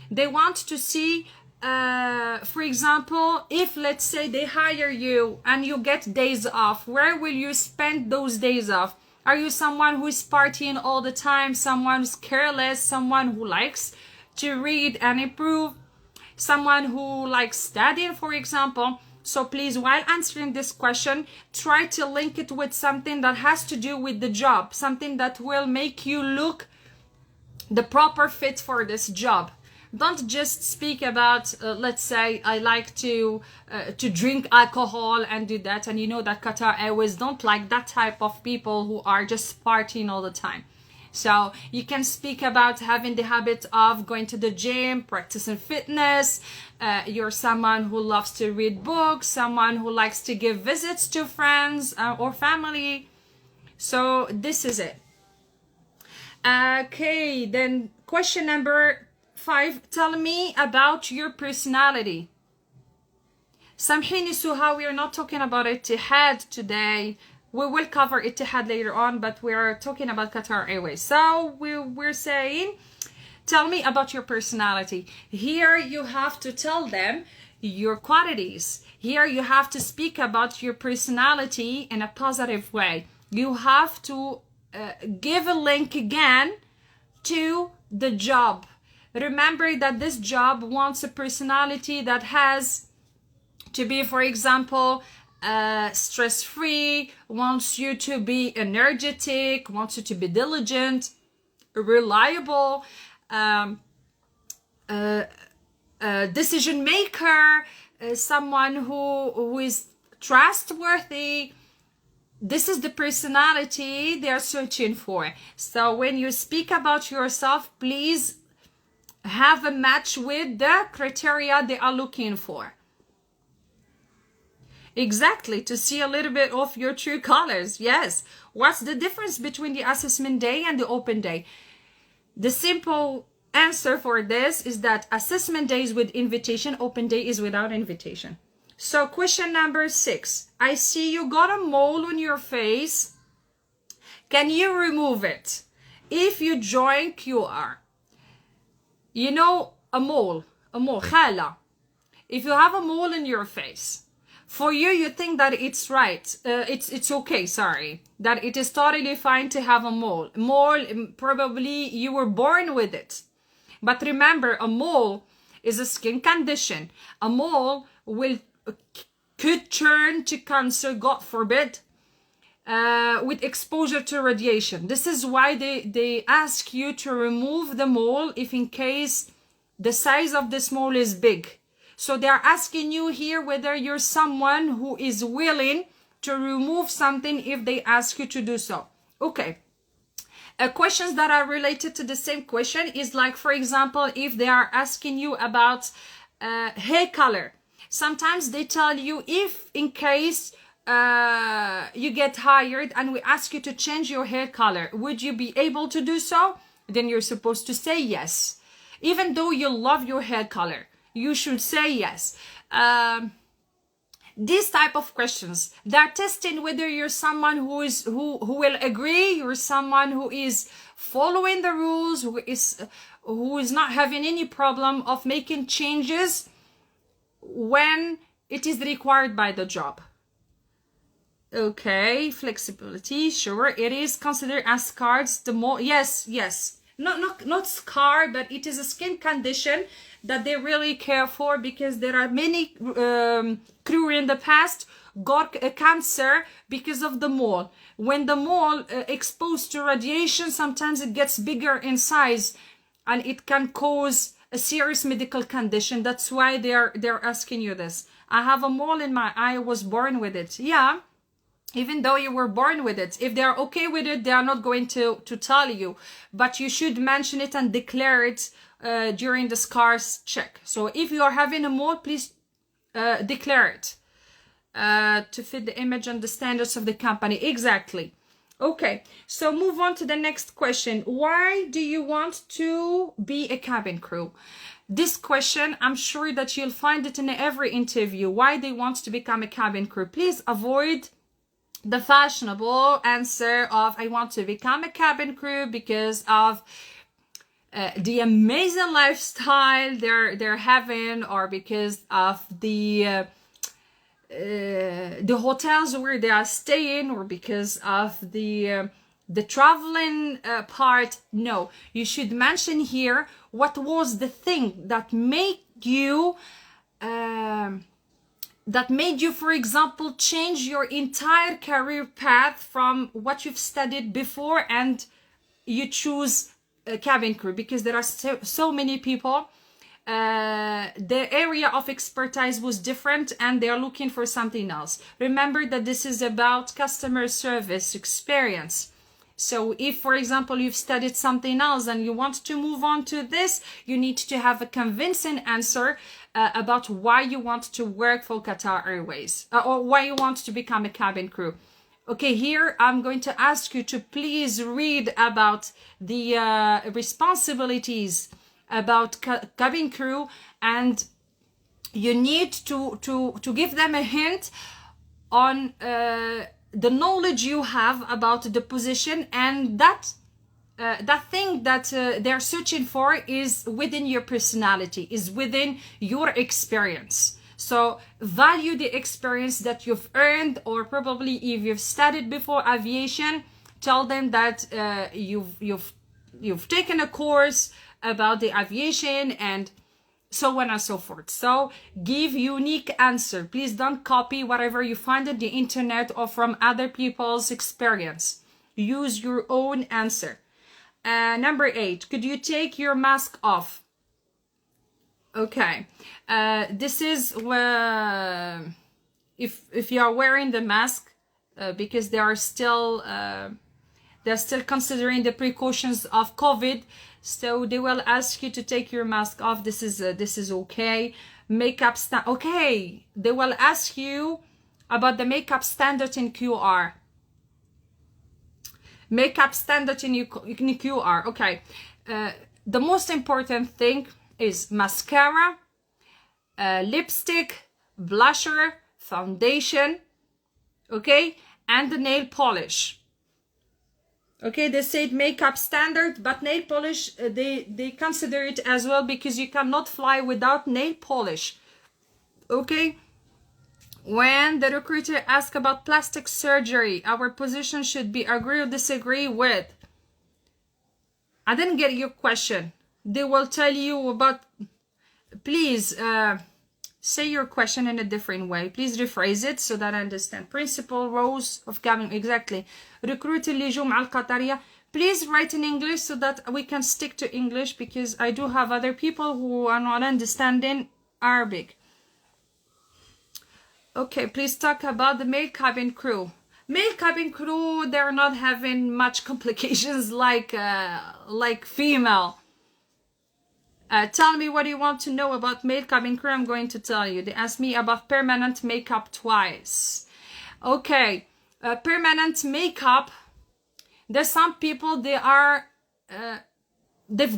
They want to see, for example, if let's say they hire you and you get days off, where will you spend those days off? Are you someone who is partying all the time, someone who's careless, someone who likes to read and improve, someone who likes studying, for example? So please, while answering this question, try to link it with something that has to do with the job, something that will make you look the proper fit for this job. Don't just speak about, let's say, I like to drink alcohol and do that. And you know that Qatar Airways don't like that type of people who are just partying all the time. So you can speak about having the habit of going to the gym, practicing fitness. You're someone who loves to read books, someone who likes to give visits to friends or family. So this is it. Okay, then question number 5. Tell me about your personality. Samhini Suha, we are not talking about Ittihad today. We will cover Ittihad later on, but we are talking about Qatar Airways. So we're saying, tell me about your personality. Here you have to tell them your qualities. Here you have to speak about your personality in a positive way. You have to give a link again to the job. Remember that this job wants a personality that has to be, for example, stress-free, wants you to be energetic, wants you to be diligent, reliable, decision maker, someone who is trustworthy. This is the personality they are searching for. So when you speak about yourself, please have a match with the criteria they are looking for. Exactly, to see a little bit of your true colors. Yes. What's the difference between the assessment day and the open day? The simple answer for this is that assessment day is with invitation, open day is without invitation. So question number 6. I see you got a mole on your face. Can you remove it? If you join QR, you know a mole, khala. If you have a mole in your face, for you, you think that it's right. It's okay, sorry. That it is totally fine to have a mole. Mole, probably you were born with it. But remember, a mole is a skin condition. A mole could turn to cancer, God forbid, with exposure to radiation. This is why they ask you to remove the mole if in case the size of this mole is big. So they're asking you here whether you're someone who is willing to remove something if they ask you to do so. Okay. Questions that are related to the same question is like, for example, if they are asking you about hair color. Sometimes they tell you if in case you get hired and we ask you to change your hair color, would you be able to do so? Then you're supposed to say yes. Even though you love your hair color, you should say yes. These type of questions, they're testing whether you're someone who will agree, you're someone who is following the rules, who is not having any problem of making changes when it is required by the job. Okay, flexibility, sure, it is considered as scars. The more, yes, not scar, but it is a skin condition that they really care for, because there are many crew in the past got a cancer because of the mole. When the mole exposed to radiation, sometimes it gets bigger in size and it can cause a serious medical condition. That's why they're asking you this. I have a mole in my eye, I was born with it. Yeah, even though you were born with it, if they're okay with it, they are not going to tell you, but you should mention it and declare it during the scars check. So if you are having a mole, please declare it to fit the image and the standards of the company. Exactly. Okay, so move on to the next question. Why do you want to be a cabin crew? This question, I'm sure that you'll find it in every interview. Why they want to become a cabin crew? Please avoid the fashionable answer of I want to become a cabin crew because of the amazing lifestyle they're having, or because of the hotels where they are staying, or because of the traveling part. No, you should mention here what was the thing that made you that made you, for example, change your entire career path from what you've studied before and you choose cabin crew? Because there are so many people, the area of expertise was different and they are looking for something else. Remember that this is about customer service experience. So if, for example, you've studied something else and you want to move on to this, you need to have a convincing answer about why you want to work for Qatar Airways or why you want to become a cabin crew. Okay, here I'm going to ask you to please read about the responsibilities about cabin crew, and you need to give them a hint on the knowledge you have about the position, and that thing that they're searching for is within your personality, is within your experience. So value the experience that you've earned, or probably if you've studied before aviation, tell them that you've taken a course about the aviation and so on and so forth. So give unique answer. Please don't copy whatever you find on the internet or from other people's experience. Use your own answer. Number 8, could you take your mask off? Okay, this is where if you are wearing the mask, because they're still considering the precautions of COVID. So they will ask you to take your mask off. This is okay. Makeup okay. They will ask you about the makeup standard in QR. Makeup standard in QR. Okay. The most important thing is mascara, lipstick, blusher, foundation, okay, and the nail polish. Okay, they said makeup standard, but nail polish, they consider it as well, because you cannot fly without nail polish. Okay, when the recruiter asks about plastic surgery, our position should be agree or disagree with. I didn't get your question. They will tell you about, please say your question in a different way. Please rephrase it so that I understand. Principal roles of cabin, exactly. Recruiter اللي يجوا مع القطرية. Please write in English so that we can stick to English, because I do have other people who are not understanding Arabic. Okay, please talk about the male cabin crew. Male cabin crew, they're not having much complications like female. Tell me what you want to know about male cabin crew. I'm going to tell you. They asked me about permanent makeup twice. Okay, permanent makeup. There's some people, they've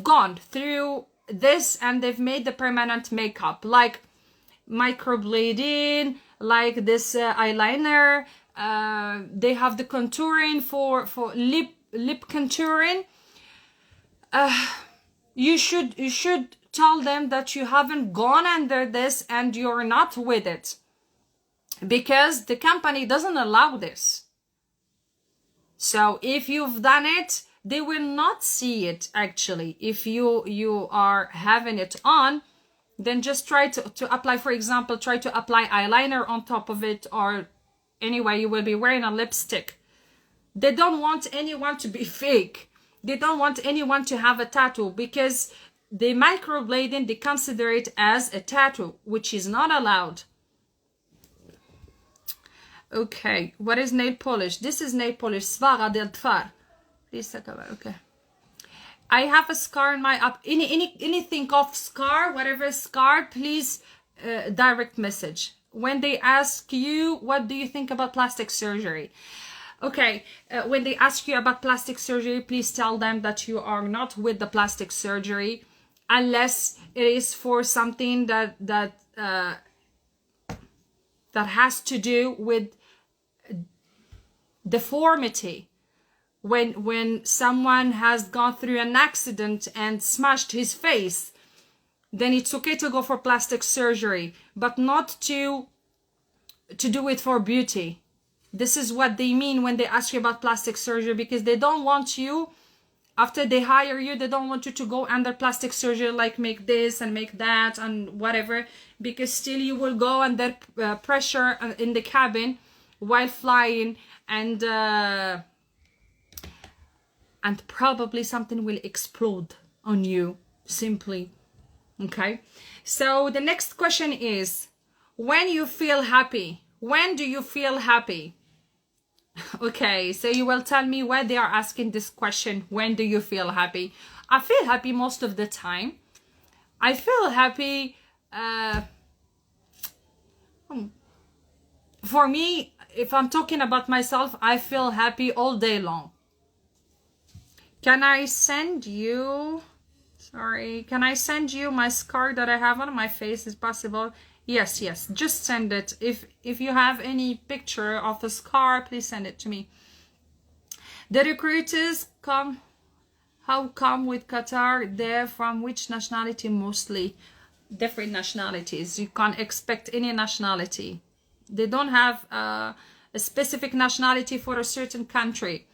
gone through this and they've made the permanent makeup, like microblading, like this eyeliner. They have the contouring for lip contouring. You should tell them that you haven't gone under this and you're not with it, because the company doesn't allow this. So if you've done it, they will not see it. Actually, if you are having it on, then just try to apply, for example, try to apply eyeliner on top of it, or anyway, you will be wearing a lipstick. They don't want anyone to be fake. They don't want anyone to have a tattoo, because the microblading, they consider it as a tattoo, which is not allowed. Okay, what is nail polish? This is nail polish. Svaga del tfar. Please talk about. Okay. I have a scar in my up. Anything of scar, whatever scar, please direct message. When they ask you, what do you think about plastic surgery? Okay, when they ask you about plastic surgery, please tell them that you are not with the plastic surgery, unless it is for something that has to do with deformity. When someone has gone through an accident and smashed his face, then it's okay to go for plastic surgery, but not to do it for beauty. This is what they mean when they ask you about plastic surgery, because they don't want you After they hire you, they don't want you to go under plastic surgery, like make this and make that and whatever, because still you will go under pressure in the cabin while flying, and probably something will explode on you simply. Okay, so the next question is, when you feel happy, when do you feel happy? Okay, so you will tell me why they are asking this question, when do you feel happy? I feel happy most of the time. I feel happy, for me, if I'm talking about myself, I feel happy all day long. Can I send you, sorry, can I send you my scar that I have on my face? Is possible? Yes, just send it. If you have any picture of a scar, please send it to me. The recruiters how come with Qatar? They're from which nationality? Mostly different nationalities. You can't expect any nationality. They don't have a specific nationality for a certain country.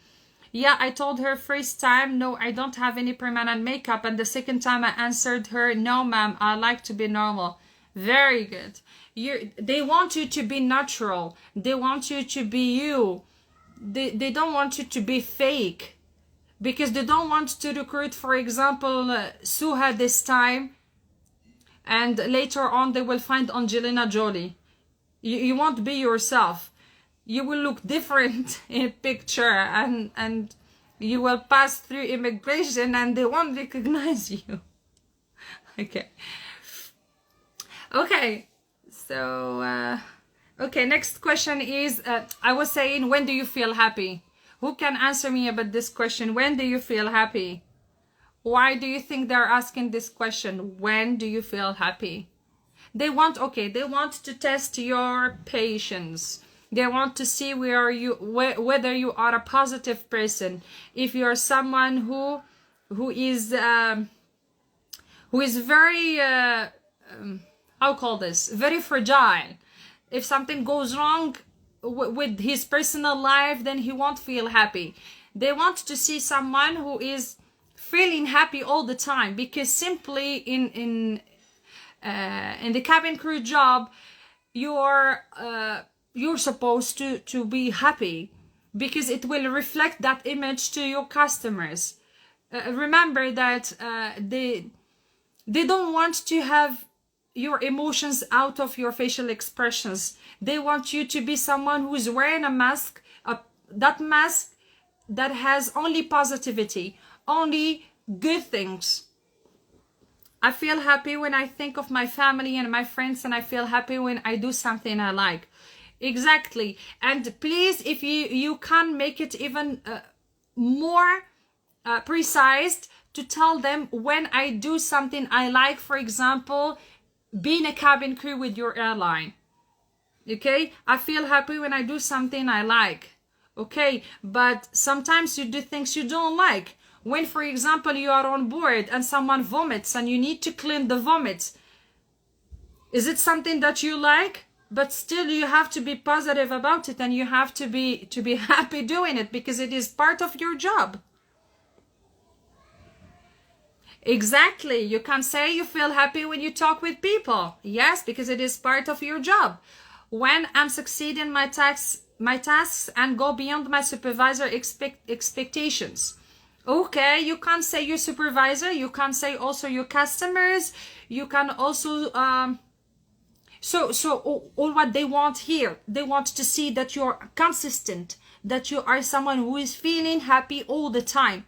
Yeah, I told her first time, no, I don't have any permanent makeup. And the second time I answered her, no, ma'am, I like to be normal. Very good. They want you to be natural. They want you to be you. They don't want you to be fake, because they don't want to recruit, for example, Suha this time, and later on they will find Angelina Jolie. You won't be yourself. You will look different in a picture, and you will pass through immigration and they won't recognize you. Okay, so okay, next question is, I was saying, when do you feel happy? Who can answer me about this question? When do you feel happy? Why do you think they're asking this question? When do you feel happy? They want to test your patience. They want to see whether you are a positive person. If you're someone who is very I'll call this very fragile. If something goes wrong with his personal life, then he won't feel happy. They want to see someone who is feeling happy all the time, because simply in the cabin crew job, you're supposed to be happy, because it will reflect that image to your customers. Remember that they don't want to have your emotions out of your facial expressions. They want you to be someone who is wearing a mask, that mask that has only positivity, only good things. I feel happy when I think of my family and my friends, and I feel happy when I do something I like. Exactly. And please, if you can make it even more precise, to tell them when I do something I like, for example, being a cabin crew with your airline. Okay, I feel happy when I do something I like. Okay, but sometimes you do things you don't like. When, for example, you are on board and someone vomits and you need to clean the vomits, is it something that you like? But still you have to be positive about it, and you have to be happy doing it, because it is part of your job. Exactly. You can say you feel happy when you talk with people. Yes, because it is part of your job. When I'm succeeding my tasks and go beyond my supervisor expectations. Okay, you can say your supervisor, you can say also your customers, you can also so all what they want here, they want to see that you're consistent, that you are someone who is feeling happy all the time.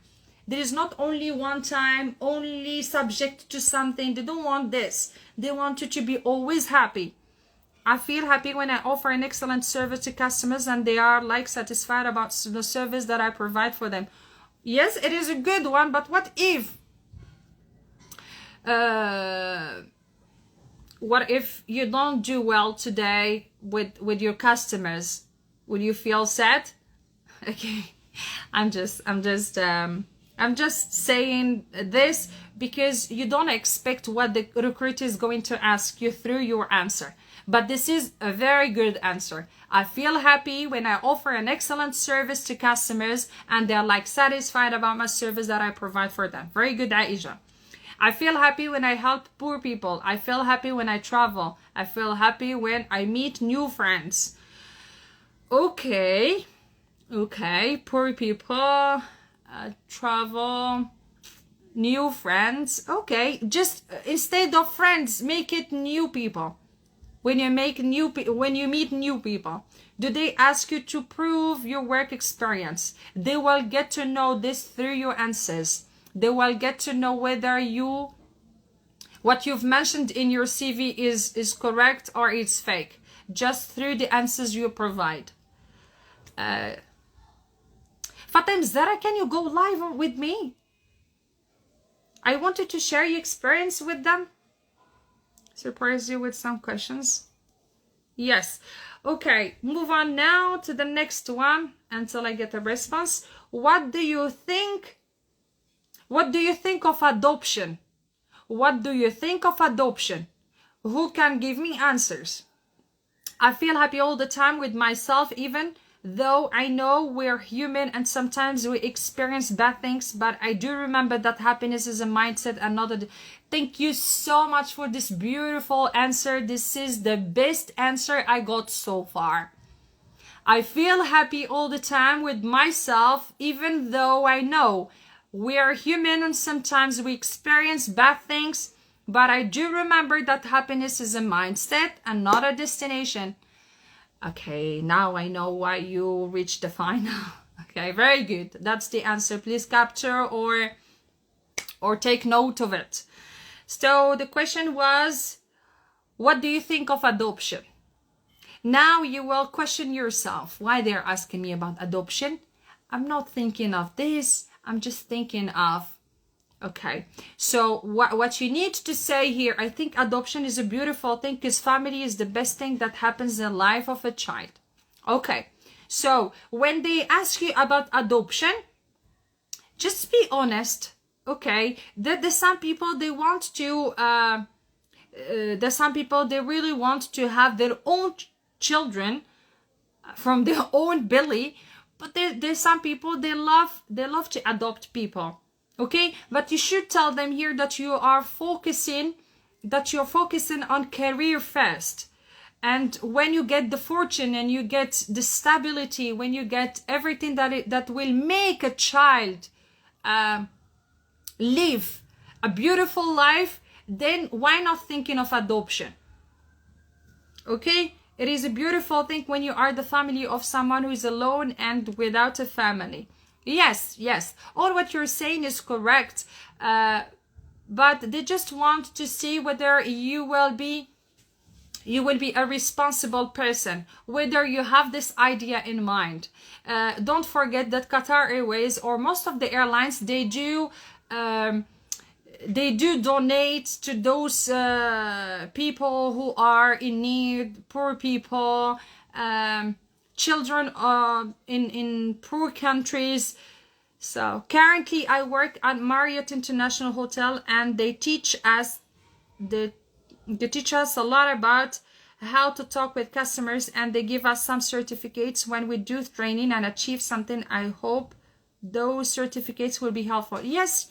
There is not only one time, only subject to something. They don't want this. They want you to be always happy. I feel happy when I offer an excellent service to customers and they are like satisfied about the service that I provide for them. Yes, it is a good one, but what if you don't do well today with your customers? Would you feel sad? Okay, I'm just saying this because you don't expect what the recruiter is going to ask you through your answer. But this is a very good answer. I feel happy when I offer an excellent service to customers and they're like satisfied about my service that I provide for them. Very good, Aisha. I feel happy when I help poor people. I feel happy when I travel. I feel happy when I meet new friends. Okay, poor people, travel, new friends. Okay, just instead of friends, make it new people. When you meet new people, do they ask you to prove your work experience? They will get to know this through your answers. They will get to know whether what you've mentioned in your CV is correct or it's fake, just through the answers you provide. Fatem Zara, can you go live with me? I wanted to share your experience with them. Surprise you with some questions. Yes. Okay, move on now to the next one until I get a response. What do you think of adoption? What do you think of adoption? Who can give me answers? I feel happy all the time with myself, even though I know we're human and sometimes we experience bad things, but I do remember that happiness is a mindset and not a... Thank you so much for this beautiful answer. This is the best answer I got so far. I feel happy all the time with myself, even though I know we are human and sometimes we experience bad things, but I do remember that happiness is a mindset and not a destination. Okay, now I know why you reached the final. Okay, very good. That's the answer. Please capture or take note of it. So the question was, what do you think of adoption? Now you will question yourself why they're asking me about adoption. I'm not thinking of this. I'm just thinking of... Okay, so what you need to say here, I think adoption is a beautiful thing because family is the best thing that happens in the life of a child. Okay, so when they ask you about adoption, just be honest. Okay, there's some people they want to, there's some people they really want to have their own children from their own belly, but there's some people they love to adopt people. Okay, but you should tell them here that you're focusing on career first. And when you get the fortune and you get the stability, when you get everything that will make a child live a beautiful life, then why not thinking of adoption? Okay, it is a beautiful thing when you are the family of someone who is alone and without a family. Yes, all what you're saying is correct, but they just want to see whether you will be a responsible person, whether you have this idea in mind. Don't forget that Qatar Airways or most of the airlines, they do donate to those people who are in need, poor people, children in poor countries. So currently I work at Marriott International Hotel and they teach us a lot about how to talk with customers, and they give us some certificates when we do training and achieve something. I hope those certificates will be helpful. Yes,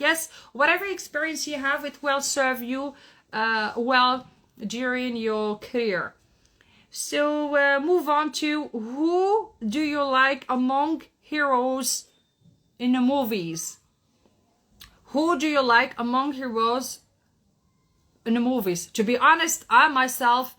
whatever experience you have, it will serve you well during your career. So move on to, who do you like among heroes in the movies? Who do you like among heroes in the movies? To be honest, I myself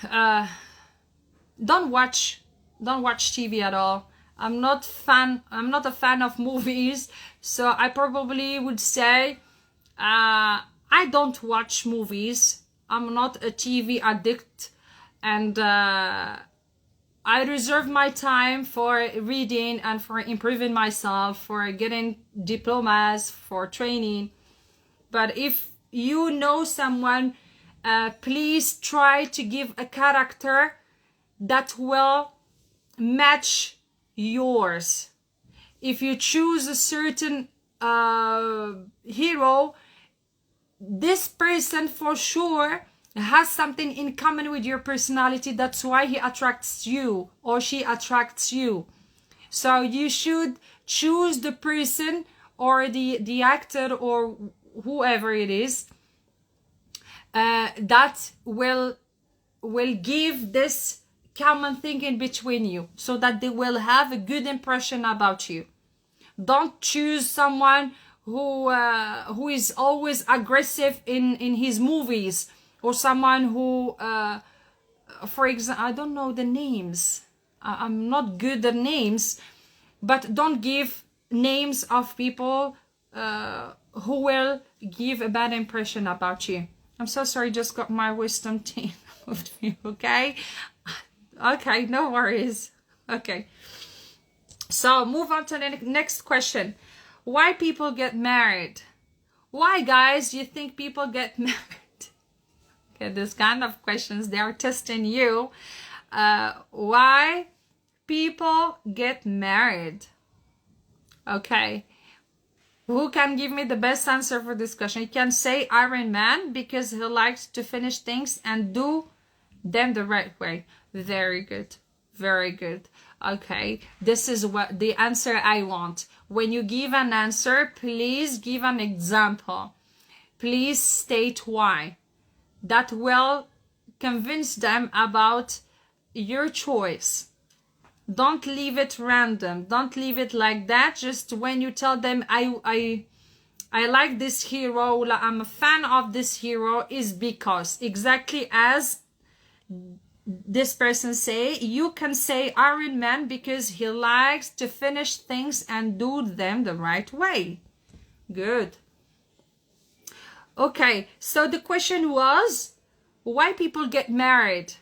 don't watch TV at all. I'm not a fan of movies, so I probably would say I don't watch movies. I'm not a TV addict, and I reserve my time for reading and for improving myself, for getting diplomas, for training. But if you know someone, please try to give a character that will match yours. If you choose a certain hero, this person for sure has something in common with your personality. That's why he attracts you or she attracts you. So you should choose the person or the actor or whoever it is that will give this common thing in between you, so that they will have a good impression about you. Don't choose someone who is always aggressive in his movies, or someone who for example, I don't know the names, I'm not good at names, but don't give names of people who will give a bad impression about you. I'm so sorry, just got my wisdom teeth moved me, okay? Okay, no worries. Okay. So move on to the next question. Why people get married? Why, guys, do you think people get married? Okay, this kind of questions, they are testing you. Why people get married? Okay. Who can give me the best answer for this question? You can say Iron Man, because he likes to finish things and do them the right way. Very good. Very good. Okay. This is what the answer I want. When you give an answer, please give an example. Please state why. That will convince them about your choice. Don't leave it random. Don't leave it like that. Just when you tell them, I like this hero, I'm a fan of this hero, is because, exactly as this person say, you can say Iron Man because he likes to finish things and do them the right way. Good. Okay, so the question was, why people get married?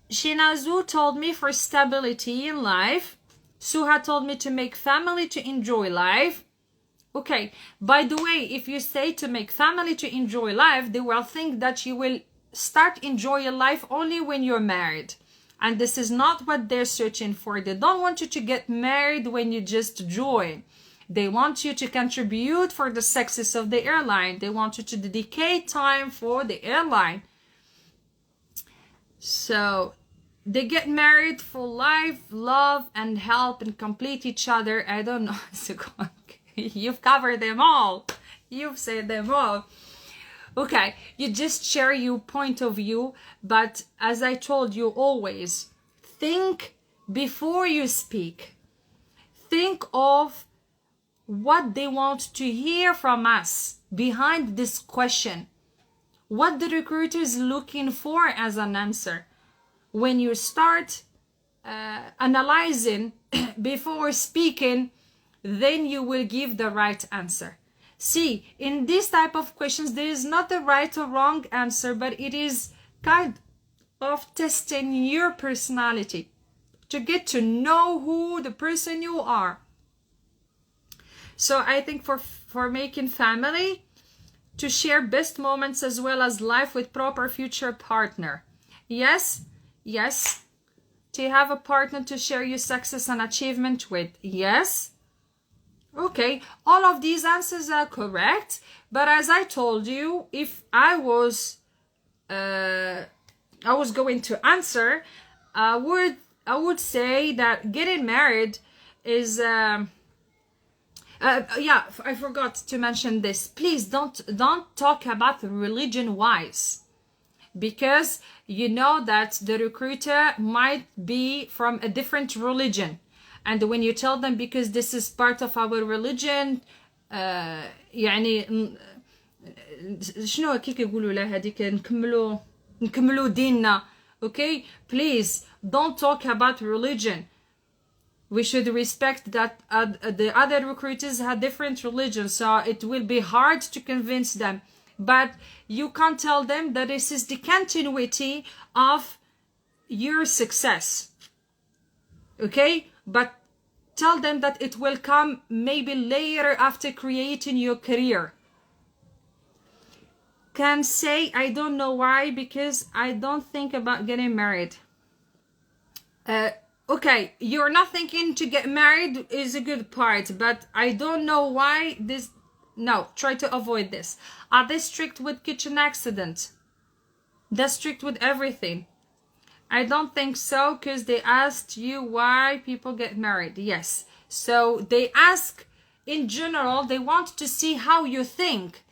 Shinazu told me for stability in life. Suha told me to make family to enjoy life. Okay, by the way, if you say to make family to enjoy life, they will think that you will start enjoying life only when you're married. And this is not what they're searching for. They don't want you to get married when you just join. They want you to contribute for the success of the airline. They want you to dedicate time for the airline. So they get married for life, love, and help, and complete each other. I don't know. You've covered them all. You've said them all. Okay, you just share your point of view, but as I told you always, think before you speak. Think of what they want to hear from us behind this question. What the recruiter is looking for as an answer. When you start analyzing before speaking, then you will give the right answer. See, in this type of questions, there is not a right or wrong answer, but it is kind of testing your personality to get to know who the person you are. So I think for making family, to share best moments as well as life with proper future partner. Yes, yes. To have a partner to share your success and achievement with. Yes. Okay, all of these answers are correct, but as I told you, if I was going to answer, I would say that getting married is yeah, I forgot to mention this. Please don't talk about religion wise, because you know that the recruiter might be from a different religion. And when you tell them, because this is part of our religion, يعني شنو كيف يقولوا لها هذيك نكملوا ديننا. Okay, please don't talk about religion. We should respect that the other recruiters have different religions, so it will be hard to convince them. But you can tell them that this is the continuity of your success. Okay? But tell them that it will come maybe later after creating your career. Can say, I don't know why, because I don't think about getting married. Okay, you're not thinking to get married is a good part, but I don't know why this... No, try to avoid this. Are they strict with kitchen accident? They're strict with everything. I don't think so, because they asked you why people get married. Yes. So they ask in general, they want to see how you think.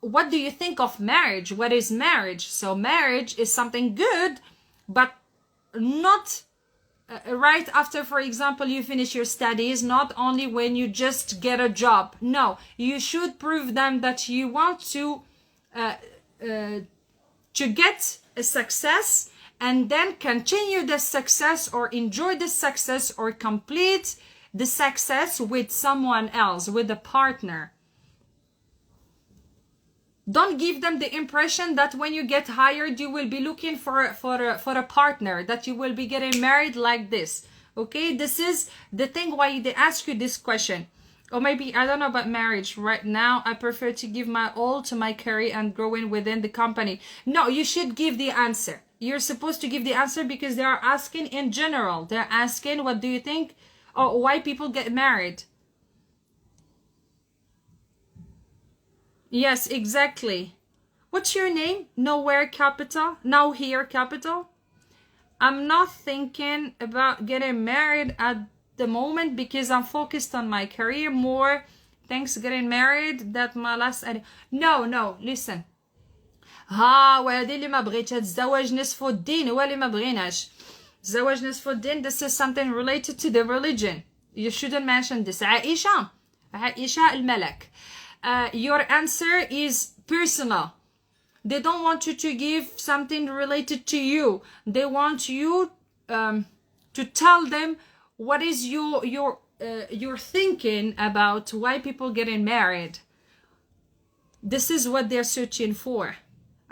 What do you think of marriage? What is marriage? So marriage is something good, but not right after, for example, you finish your studies, not only when you just get a job. No, you should prove them that you want to get a success, and then continue the success or enjoy the success or complete the success with someone else, with a partner. Don't give them the impression that when you get hired, you will be looking for a partner, that you will be getting married like this. Okay, this is the thing why they ask you this question. Or maybe, I don't know about marriage. Right now, I prefer to give my all to my career and growing within the company. No, you should give the answer. You're supposed to give the answer because they are asking in general. They're asking, what do you think? Or why people get married? Yes, exactly. What's your name? Nowhere capital? Now here capital? I'm not thinking about getting married at the moment because I'm focused on my career more. Thanks getting married that my last... No, listen. وهذه اللي ما بغيتش الزواج نصف الدين هو اللي ما بغيناش. زواج نصف الدين, this is something related to the religion. You shouldn't mention this. عائشة الملك. Your answer is personal. They don't want you to give something related to you. They want you to tell them what is your thinking about why people getting married. This is what they're searching for.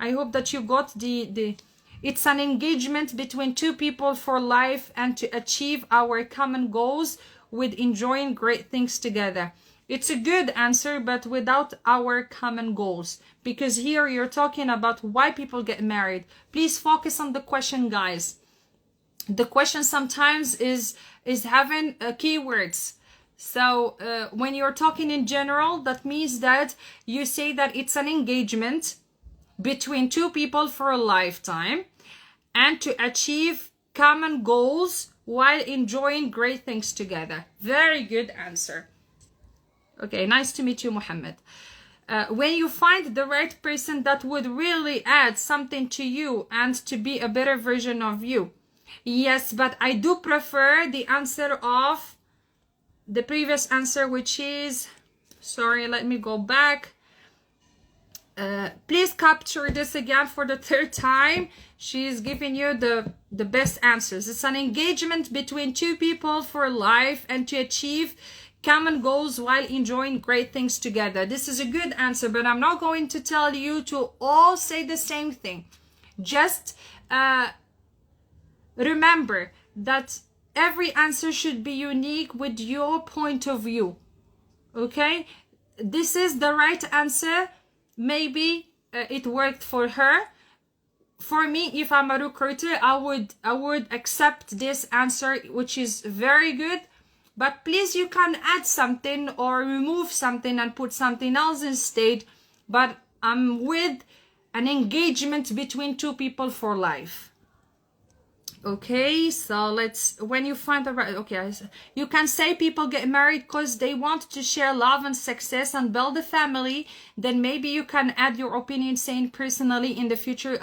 I hope that you got the it's an engagement between two people for life and to achieve our common goals with enjoying great things together. It's a good answer, but without our common goals. Because here you're talking about why people get married. Please focus on the question, guys. The question sometimes is having keywords. So when you're talking in general, that means that you say that it's an engagement between two people for a lifetime and to achieve common goals while enjoying great things together. Very good answer. Okay, nice to meet you, Mohammed. When you find the right person that would really add something to you and to be a better version of you. Yes, but I do prefer the answer of the previous answer, which is, sorry, let me go back. Please capture this again for the third time. She's giving you the best answers. It's an engagement between two people for life and to achieve common goals while enjoying great things together. This is a good answer, but I'm not going to tell you to all say the same thing. Just remember that every answer should be unique with your point of view. Okay? This is the right answer. Maybe it worked for her. For me, if I'm a recruiter, I would accept this answer, which is very good. But please, you can add something or remove something and put something else instead. But I'm with an engagement between two people for life. Okay, so when you find the right, okay, you can say people get married because they want to share love and success and build a family. Then maybe you can add your opinion saying personally in the future.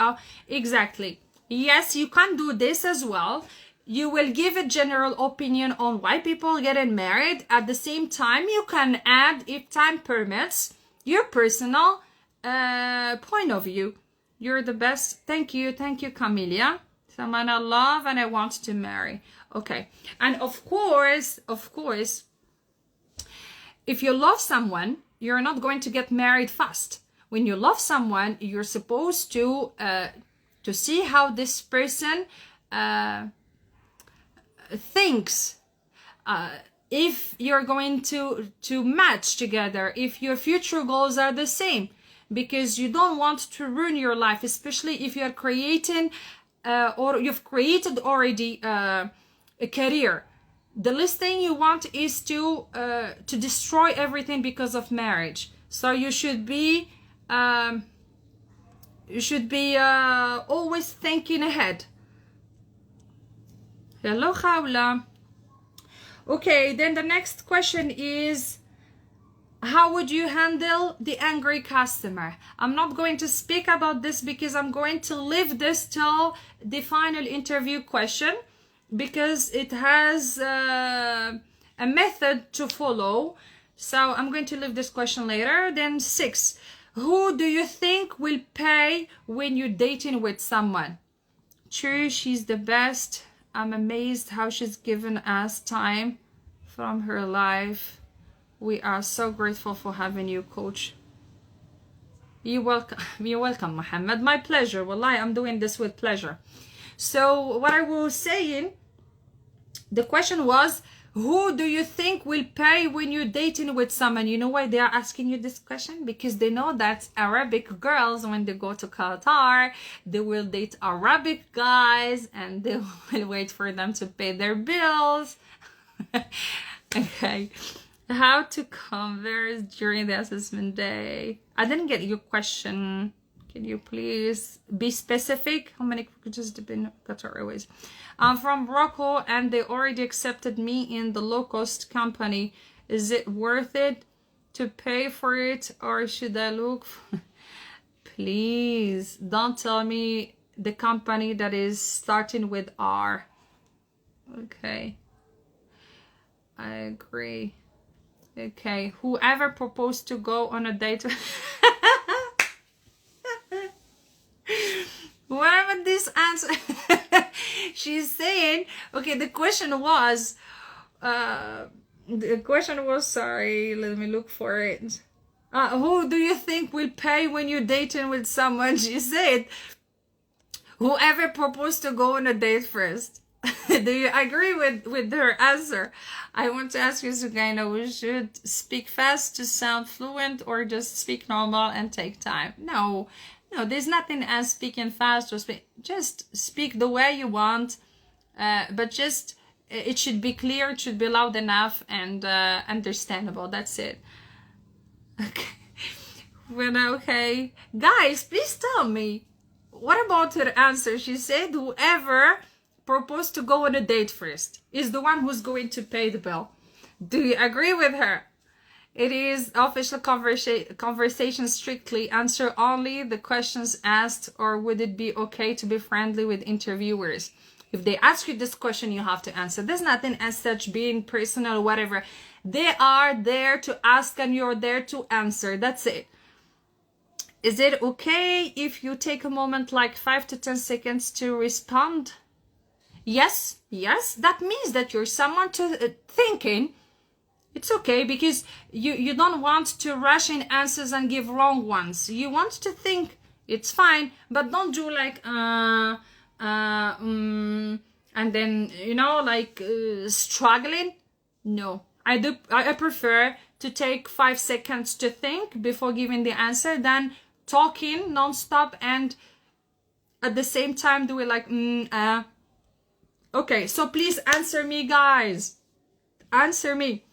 Exactly. Yes, you can do this as well. You will give a general opinion on why people getting married. At the same time, you can add, if time permits, your personal point of view. You're the best. Thank you, Camelia. Someone I love and I want to marry. Okay. And of course, if you love someone, you're not going to get married fast. When you love someone, you're supposed to see how this person thinks. If you're going to match together, if your future goals are the same, because you don't want to ruin your life, especially if you're creating or you've created already a career. The least thing you want is to destroy everything because of marriage. So you should be You should be always thinking ahead. Hello, Khawla. Okay, then the next question is, how would you handle the angry customer? I'm not going to speak about this because I'm going to leave this till the final interview question, because it has a method to follow. So I'm going to leave this question later. Then 6, who do you think will pay when you're dating with someone? True, she's the best. I'm amazed how she's given us time from her life. We are so grateful for having you, coach. You're welcome, Mohammed. My pleasure. Wallahi, I'm doing this with pleasure. So what I was saying, the question was, who do you think will pay when you're dating with someone? You know why they are asking you this question? Because they know that Arabic girls, when they go to Qatar, they will date Arabic guys and they will wait for them to pay their bills. Okay. How to converse during the assessment day? I didn't get your question. Can you please be specific? How many packages did in Qatar Airways? I'm from Morocco and they already accepted me in the low-cost company. Is it worth it to pay for it, or should I look for... Please don't tell me the company that is starting with R. Okay. I agree. Okay, whoever proposed to go on a date... Whatever this answer... She's saying... Okay, the question was... sorry, let me look for it. Who do you think will pay when you're dating with someone? She said, whoever proposed to go on a date first. Do you agree with her answer? I want to ask you, Sugaina, we should speak fast to sound fluent or just speak normal and take time? No, there's nothing as speaking fast or just speak the way you want, but just it should be clear, it should be loud enough and understandable. That's it. Okay. Okay, guys, please tell me, what about her answer? She said whoever proposed to go on a date first is the one who's going to pay the bill. Do you agree with her? It is official conversation, strictly answer only the questions asked, or would it be okay to be friendly with interviewers? If they ask you this question, you have to answer. There's nothing as such being personal, whatever. They are there to ask and you're there to answer. That's it. Is it okay if you take a moment like 5 to 10 seconds to respond? Yes, that means that you're someone to thinking. It's okay, because you don't want to rush in answers and give wrong ones. You want to think. It's fine, but don't do like and then struggling. No, I prefer to take 5 seconds to think before giving the answer than talking non-stop and at the same time do it like Okay, so please answer me, guys. Answer me.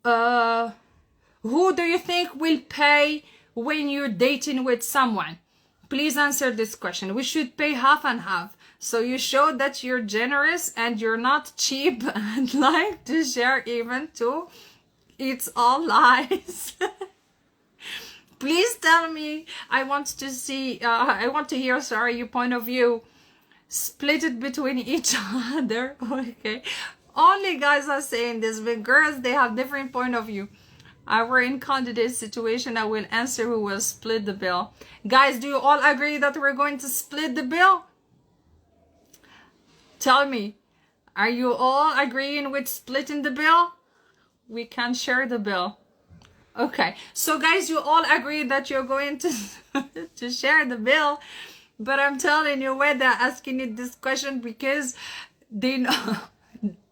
Who do you think will pay when you're dating with someone? Please answer this question. We should pay half and half. So you show that you're generous and you're not cheap and like to share even too. It's all lies. Please tell me. I want to see, I want to hear, your point of view. Split it between each other. Okay. Only guys are saying this, but girls, they have different point of view. I were in candidate situation, I will answer who will split the bill. Guys, do you all agree that we're going to split the bill? Tell me, are you all agreeing with splitting the bill? We can share the bill. Okay, so guys, you all agree that you're going to to share the bill, but I'm telling you why they're asking you this question, because they know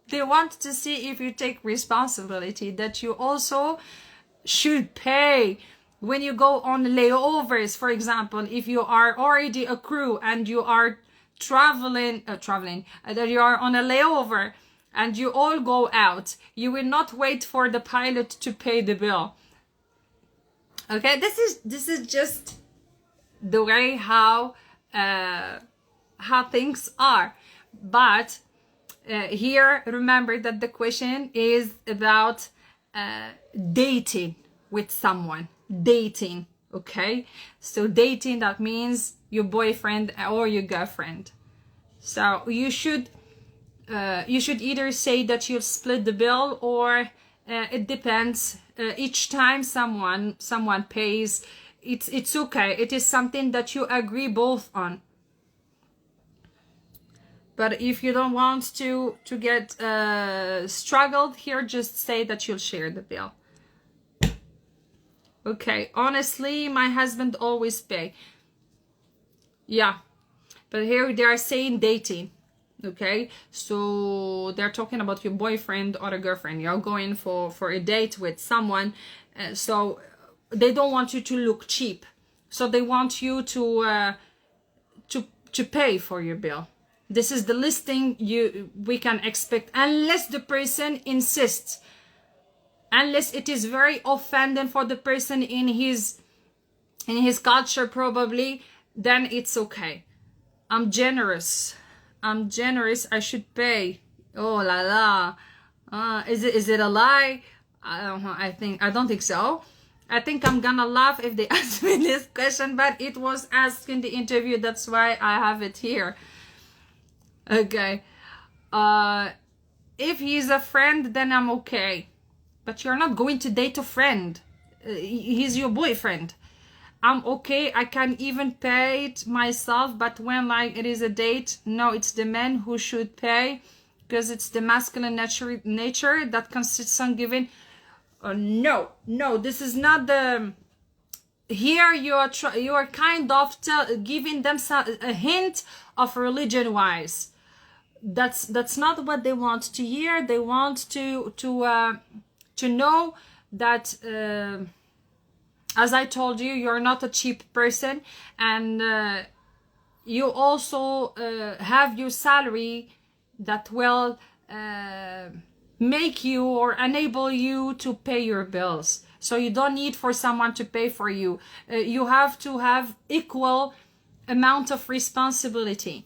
they want to see if you take responsibility, that you also should pay when you go on layovers. For example, if you are already a crew and you are traveling, that you are on a layover and you all go out, you will not wait for the pilot to pay the bill. Okay, this is just the way how things are. But here, remember that the question is about dating with someone. Dating, okay? So dating, that means your boyfriend or your girlfriend. So you should either say that you'll split the bill, or it depends. Each time someone pays, it's okay. It is something that you agree both on. But if you don't want to get struggled here, just say that you'll share the bill. Okay, honestly, my husband always pay. Yeah, but here they are saying dating. Okay, so they're talking about your boyfriend or a girlfriend. You're going for a date with someone, so they don't want you to look cheap. So they want you to pay for your bill. This is the listing we can expect, unless the person insists, unless it is very offending for the person in his culture probably, then it's okay. I'm generous, I should pay. Oh la la. Is it a lie? I don't think so. I think I'm gonna laugh if they ask me this question, but it was asked in the interview, that's why I have it here. Okay, if he's a friend, then I'm okay. But you're not going to date a friend. He's your boyfriend. I'm okay. I can even pay it myself. But when it is a date, no, it's the man who should pay, because it's the masculine nature that consists on giving. No, this is not the. Here you are kind of giving them a hint of religion-wise. That's not what they want to hear. They want to know that, as I told you, you're not a cheap person, and you also have your salary that will make you or enable you to pay your bills. So you don't need for someone to pay for you. You have to have equal amount of responsibility.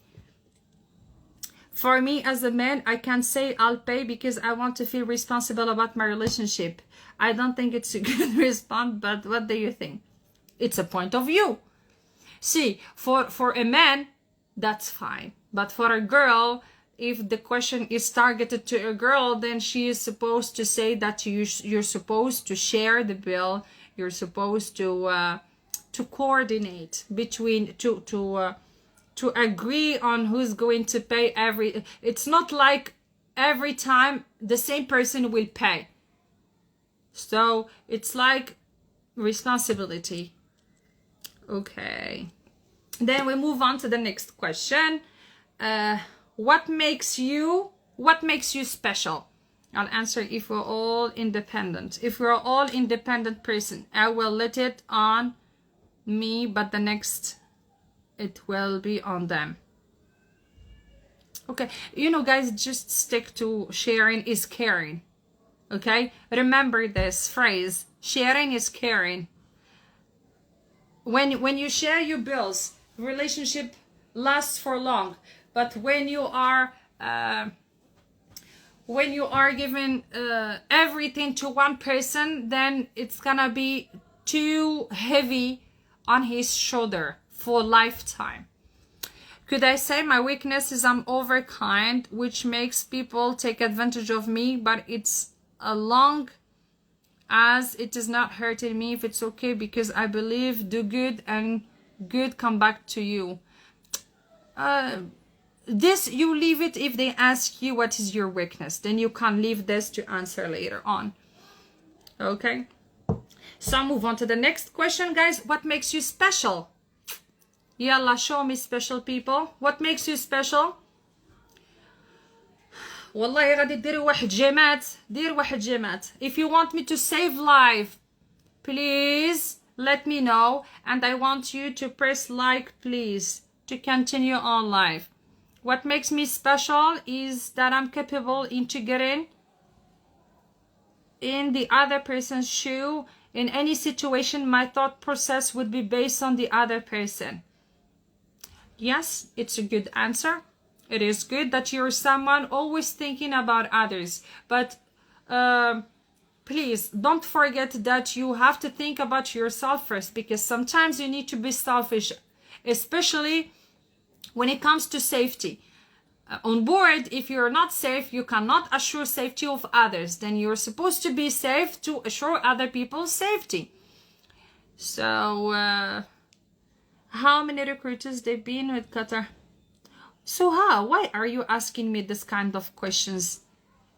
For me as a man, I can say I'll pay because I want to feel responsible about my relationship. I don't think it's a good response, but what do you think? It's a point of view. See, for a man, that's fine. But for a girl, if the question is targeted to a girl, then she is supposed to say that you're supposed to share the bill. You're supposed to coordinate between to agree on who's going to pay it's not like every time the same person will pay. So it's like responsibility. Okay. Then we move on to the next question. What makes you special? I'll answer if we're all independent. If we're all independent person, I will let it on me, but the next it will be on them. Okay, guys, just stick to sharing is caring. Okay, remember this phrase, sharing is caring. When you share your bills, relationship lasts for long. But when you are giving everything to one person, then it's gonna be too heavy on his shoulder for lifetime. Could I say my weakness is I'm overkind, which makes people take advantage of me, but it's as long as it is not hurting me, if it's okay, because I believe do good and good come back to you. This you leave it if they ask you what is your weakness, then you can leave this to answer later on. Okay, so I'll move on to the next question, guys. What makes you special? Yalla, show me special people. What makes you special? والله غادي ديروا واحد جيمات. دير واحد جيمات. If you want me to save life, please let me know, and I want you to press like, please, to continue on live. What makes me special is that I'm capable into getting in the other person's shoe In any situation, my thought process would be based on the other person. Yes, it's a good answer. It is good that you're someone always thinking about others. But please don't forget that you have to think about yourself first, because sometimes you need to be selfish, especially when it comes to safety. On board, if you're not safe, you cannot assure safety of others. Then you're supposed to be safe to assure other people's safety. So, how many recruiters they've been with Qatar? So why are you asking me this kind of questions?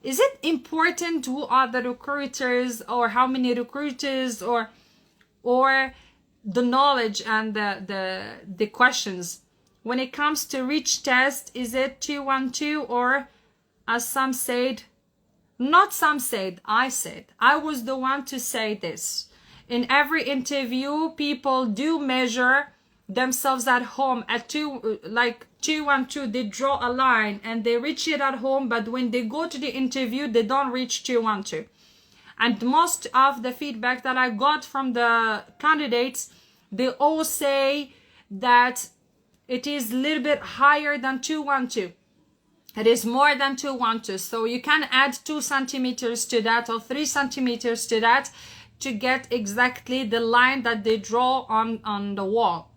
Is it important who are the recruiters, or how many recruiters, or the knowledge and the questions? When it comes to reach test, is it 212, or as some said, not some said, I said, I was the one to say this. In every interview, people do measure themselves at home at 212, they draw a line and they reach it at home, but when they go to the interview, they don't reach 212. And most of the feedback that I got from the candidates, they all say that it is a little bit higher than 212. It is more than 212. So you can add 2 centimeters to that, or 3 centimeters to that, to get exactly the line that they draw on the wall.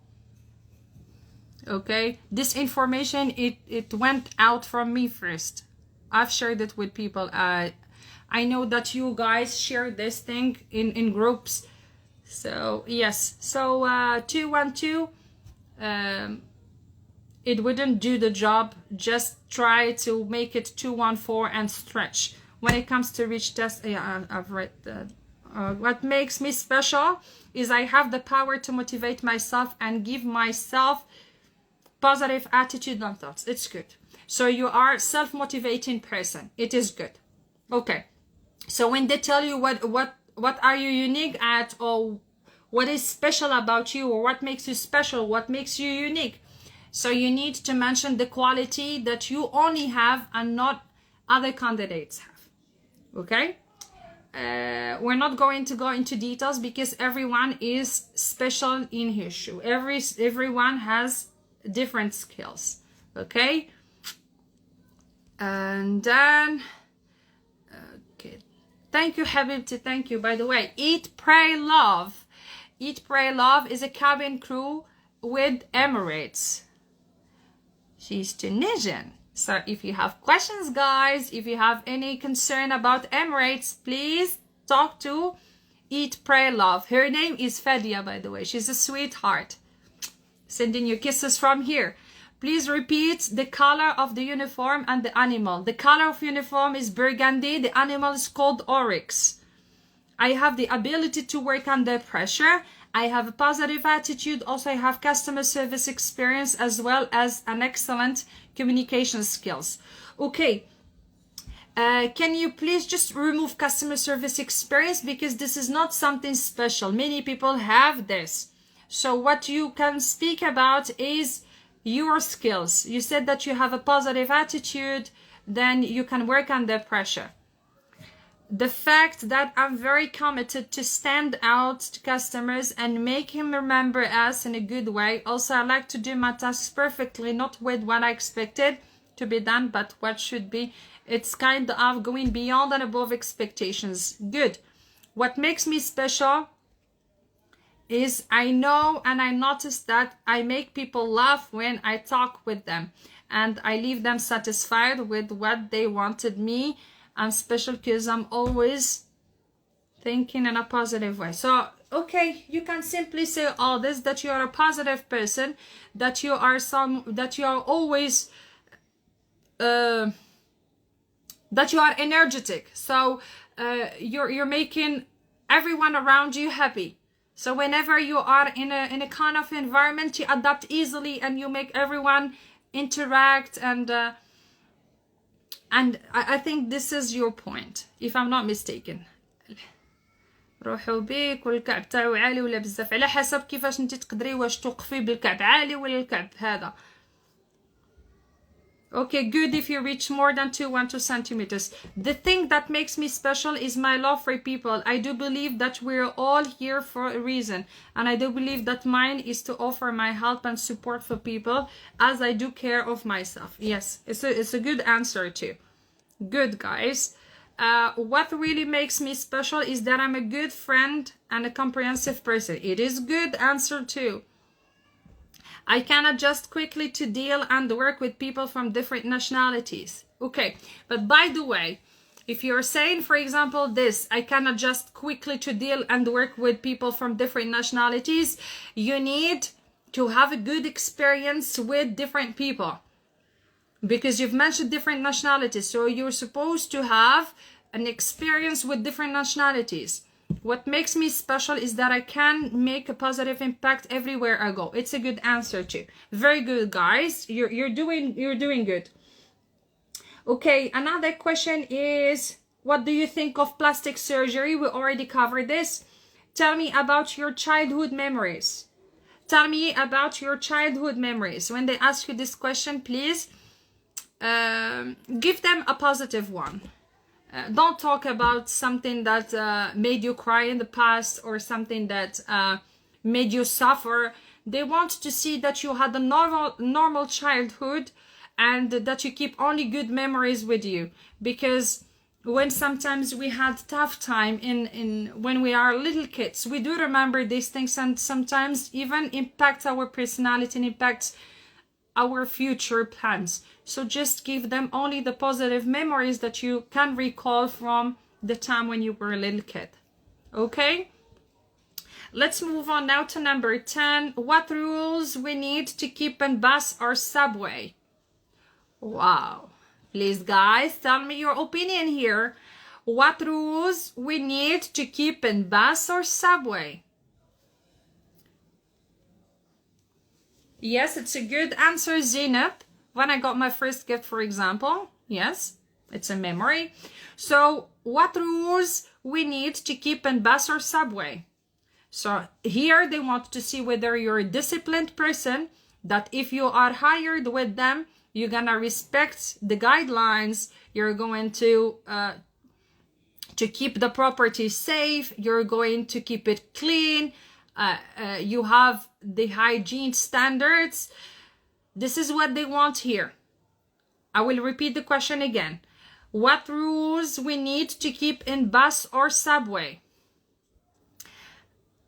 Okay, this information, it went out from me first. I've shared it with people. I know that you guys share this thing in groups. So yes, so 212, it wouldn't do the job. Just try to make it 214 and stretch. When it comes to reach test, yeah, I've read that. What makes me special is I have the power to motivate myself and give myself positive attitude and thoughts. It's good. So you are a self-motivating person. It is good. Okay. So when they tell you what are you unique at, or what is special about you, or what makes you special, what makes you unique, so you need to mention the quality that you only have and not other candidates have. Okay. We're not going to go into details because everyone is special in his shoe. Everyone has different skills. Okay. And then okay, thank you Habibti, thank you. By the way, Eat Pray Love is a cabin crew with Emirates. She's Tunisian. So if you have questions, guys, if you have any concern about Emirates, please talk to Eat Pray Love. Her name is Fadia, by the way. She's a sweetheart. Sending you kisses from here. Please repeat the color of the uniform and the animal. The color of uniform is burgundy. The animal is called oryx. I have the ability to work under pressure. I have a positive attitude. Also, I have customer service experience as well as an excellent communication skills. Okay. Can you please just remove customer service experience, because this is not something special. Many people have this. So what you can speak about is your skills. You said that you have a positive attitude, then you can work under pressure. The fact that I'm very committed to stand out to customers and make him remember us in a good way. Also, I like to do my tasks perfectly, not with what I expected to be done, but what should be. It's kind of going beyond and above expectations. Good. What makes me special is I know and I notice that I make people laugh when I talk with them, and I leave them satisfied with what they wanted me. I'm special because I'm always thinking in a positive way. So, okay, you can simply say all this, that you are a positive person, that you are always, that you are energetic. So, you're making everyone around you happy. So whenever you are in a kind of environment, you adapt easily and you make everyone interact, and I think this is your point, if I'm not mistaken. روحوا بيك والكعب تاعو عالي ولا بزاف، على حسب كيفاش انت تقدري، واش توقفي بالكعب عالي ولا الكعب هذا. Okay, good if you reach more than 212 centimeters. The thing that makes me special is my love for people. I do believe that we're all here for a reason. And I do believe that mine is to offer my help and support for people as I do care of myself. Yes, it's a good answer too. Good, guys. What really makes me special is that I'm a good friend and a comprehensive person. It is good answer too. I can adjust quickly to deal and work with people from different nationalities. Okay, but by the way, if you're saying, for example, this, I can adjust quickly to deal and work with people from different nationalities, you need to have a good experience with different people. Because you've mentioned different nationalities, so you're supposed to have an experience with different nationalities. What makes me special is that I can make a positive impact everywhere I go. It's a good answer too. Very good, guys. You're doing good. Okay, another question is, what do you think of plastic surgery? We already covered this. Tell me about your childhood memories. Tell me about your childhood memories. When they ask you this question, please give them a positive one. Don't talk about something that made you cry in the past or something that made you suffer. They want to see that you had a normal childhood and that you keep only good memories with you. Because when sometimes we had tough time in when we are little kids, we do remember these things, and sometimes even impact our personality and impacts our future plans. So just give them only the positive memories that you can recall from the time when you were a little kid. Okay? Let's move on now to number 10. What rules we need to keep in bus or subway? Wow. Please, guys, tell me your opinion here. What rules we need to keep in bus or subway? Yes, it's a good answer, Zainab. When I got my first gift, for example, yes, it's a memory. So what rules we need to keep in bus or subway? So here they want to see whether you're a disciplined person, that if you are hired with them, you're gonna respect the guidelines, you're going to keep the property safe, you're going to keep it clean, you have the hygiene standards. This is what they want here. I will repeat the question again. What rules we need to keep in bus or subway?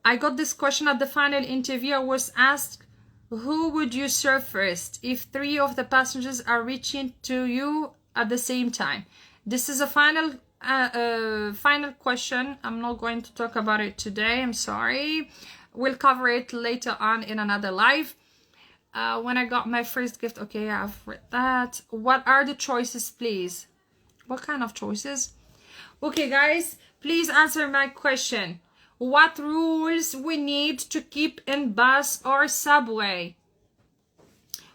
I got this question at the final interview. I was asked, who would you serve first if 3 of the passengers are reaching to you at the same time? This is a final question. I'm not going to talk about it today. I'm sorry. We'll cover it later on in another live. When I got my first gift, okay, I've read that. What are the choices, please? What kind of choices? Okay, guys, please answer my question. What rules we need to keep in bus or subway?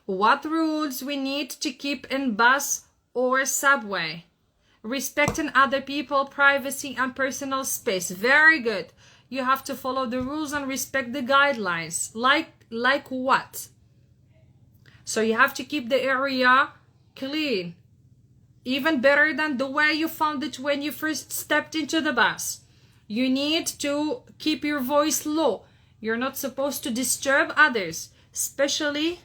What rules we need to keep in bus or subway? Respecting other people, privacy, and personal space. Very good. You have to follow the rules and respect the guidelines. Like what? So you have to keep the area clean. Even better than the way you found it when you first stepped into the bus. You need to keep your voice low. You're not supposed to disturb others. Especially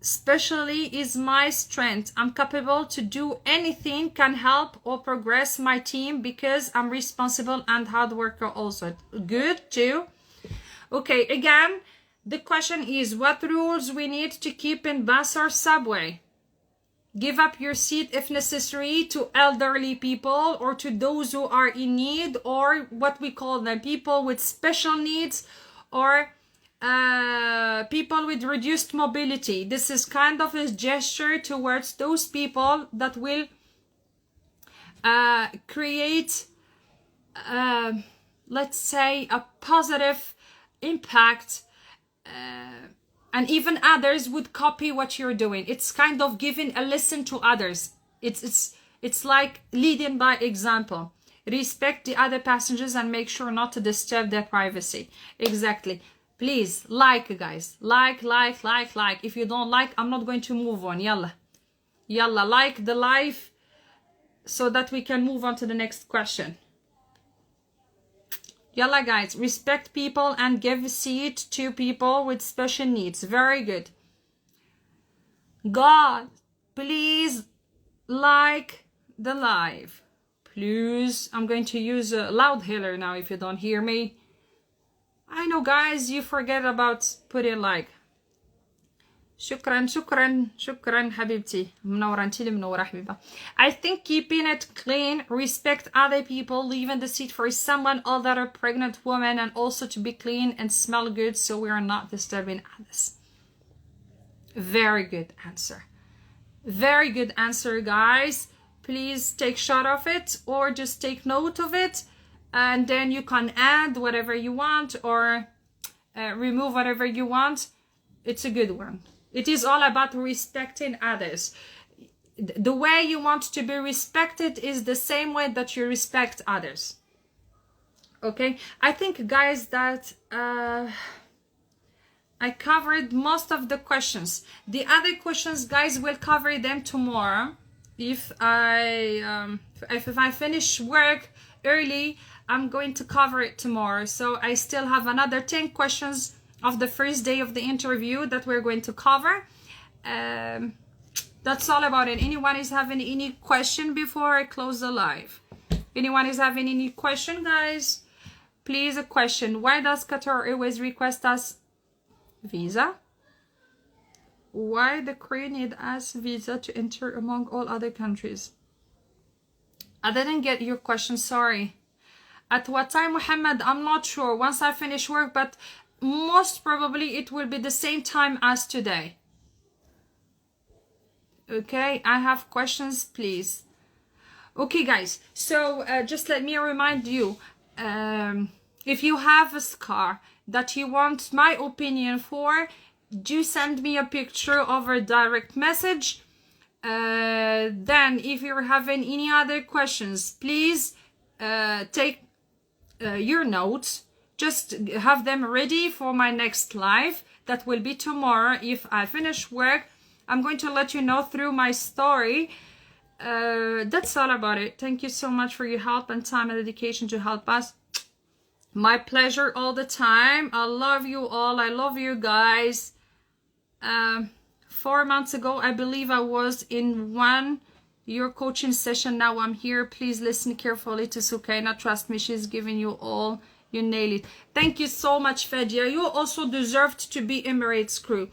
is my strength. I'm capable to do anything, can help or progress my team because I'm responsible and hard worker also. Good too. Okay, again, the question is, what rules we need to keep in bus or subway? Give up your seat if necessary to elderly people or to those who are in need, or what we call them, people with special needs, or people with reduced mobility. This is kind of a gesture towards those people that will create, let's say, a positive impact, and even others would copy what you're doing. It's kind of giving a lesson to others. It's like leading by example. Respect the other passengers and make sure not to disturb their privacy. Exactly. Please, like, guys. Like. If you don't like, I'm not going to move on. Yalla. Yalla, like the live so that we can move on to the next question. Yalla, guys. Respect people and give a seat to people with special needs. Very good. God, please like the live. Please. I'm going to use a loud hailer now if you don't hear me. I know, guys, you forget about putting like. شكرا حبيبتي منورة انتي اللي منورة حبيبة. I think keeping it clean, respect other people, leaving the seat for someone other pregnant woman, and also to be clean and smell good so we are not disturbing others. Very good answer. Very good answer, guys. Please take shot of it or just take note of it, and then you can add whatever you want or remove whatever you want. It's a good one. It is all about respecting others. The way you want to be respected is the same way that you respect others. Okay? I think, guys, that I covered most of the questions. The other questions, guys, we'll cover them tomorrow. If I finish work early, I'm going to cover it tomorrow. So I still have another 10 questions of the first day of the interview that we're going to cover. That's all about it. Anyone is having any question before I close the live? Anyone is having any question, guys? Please, a question. Why does Qatar Airways request us visa? Why the crew need us visa to enter among all other countries? I didn't get your question, sorry. At what time, Muhammad? I'm not sure. Once I finish work, but most probably it will be the same time as today. Okay, I have questions, please. Okay, guys, so just let me remind you, if you have a scar that you want my opinion for, do send me a picture over direct message. Then if you're having any other questions, please take your notes. Just have them ready for my next live. That will be tomorrow. If I finish work, I'm going to let you know through my story. That's all about it. Thank you so much for your help and time and dedication to help us. My pleasure all the time. I love you all. I love you guys. 4 months ago, I believe I was in your coaching session. Now I'm here. Please listen carefully to Sukaina. Trust me, she's giving you all. You nail it. Thank you so much, Fadia. You also deserved to be Emirates crew.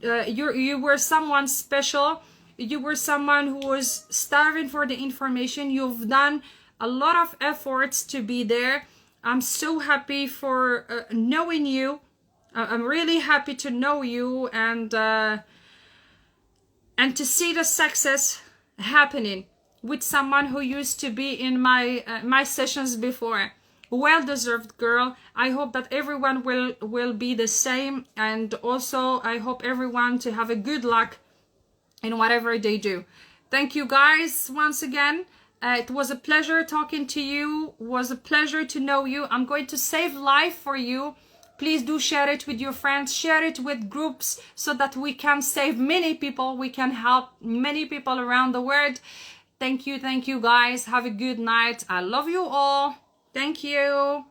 You were someone special. You were someone who was starving for the information. You've done a lot of efforts to be there. I'm so happy for knowing you. I'm really happy to know you and to see the success happening with someone who used to be in my sessions before. Well deserved, girl. I hope that everyone will be the same, and also I hope everyone to have a good luck in whatever they do. Thank you, guys, once again. It was a pleasure talking to you. It was a pleasure to know you. I'm going to save live for you. Please do share it with your friends. Share it with groups so that we can save many people. We can help many people around the world. Thank you, guys. Have a good night. I love you all. Thank you.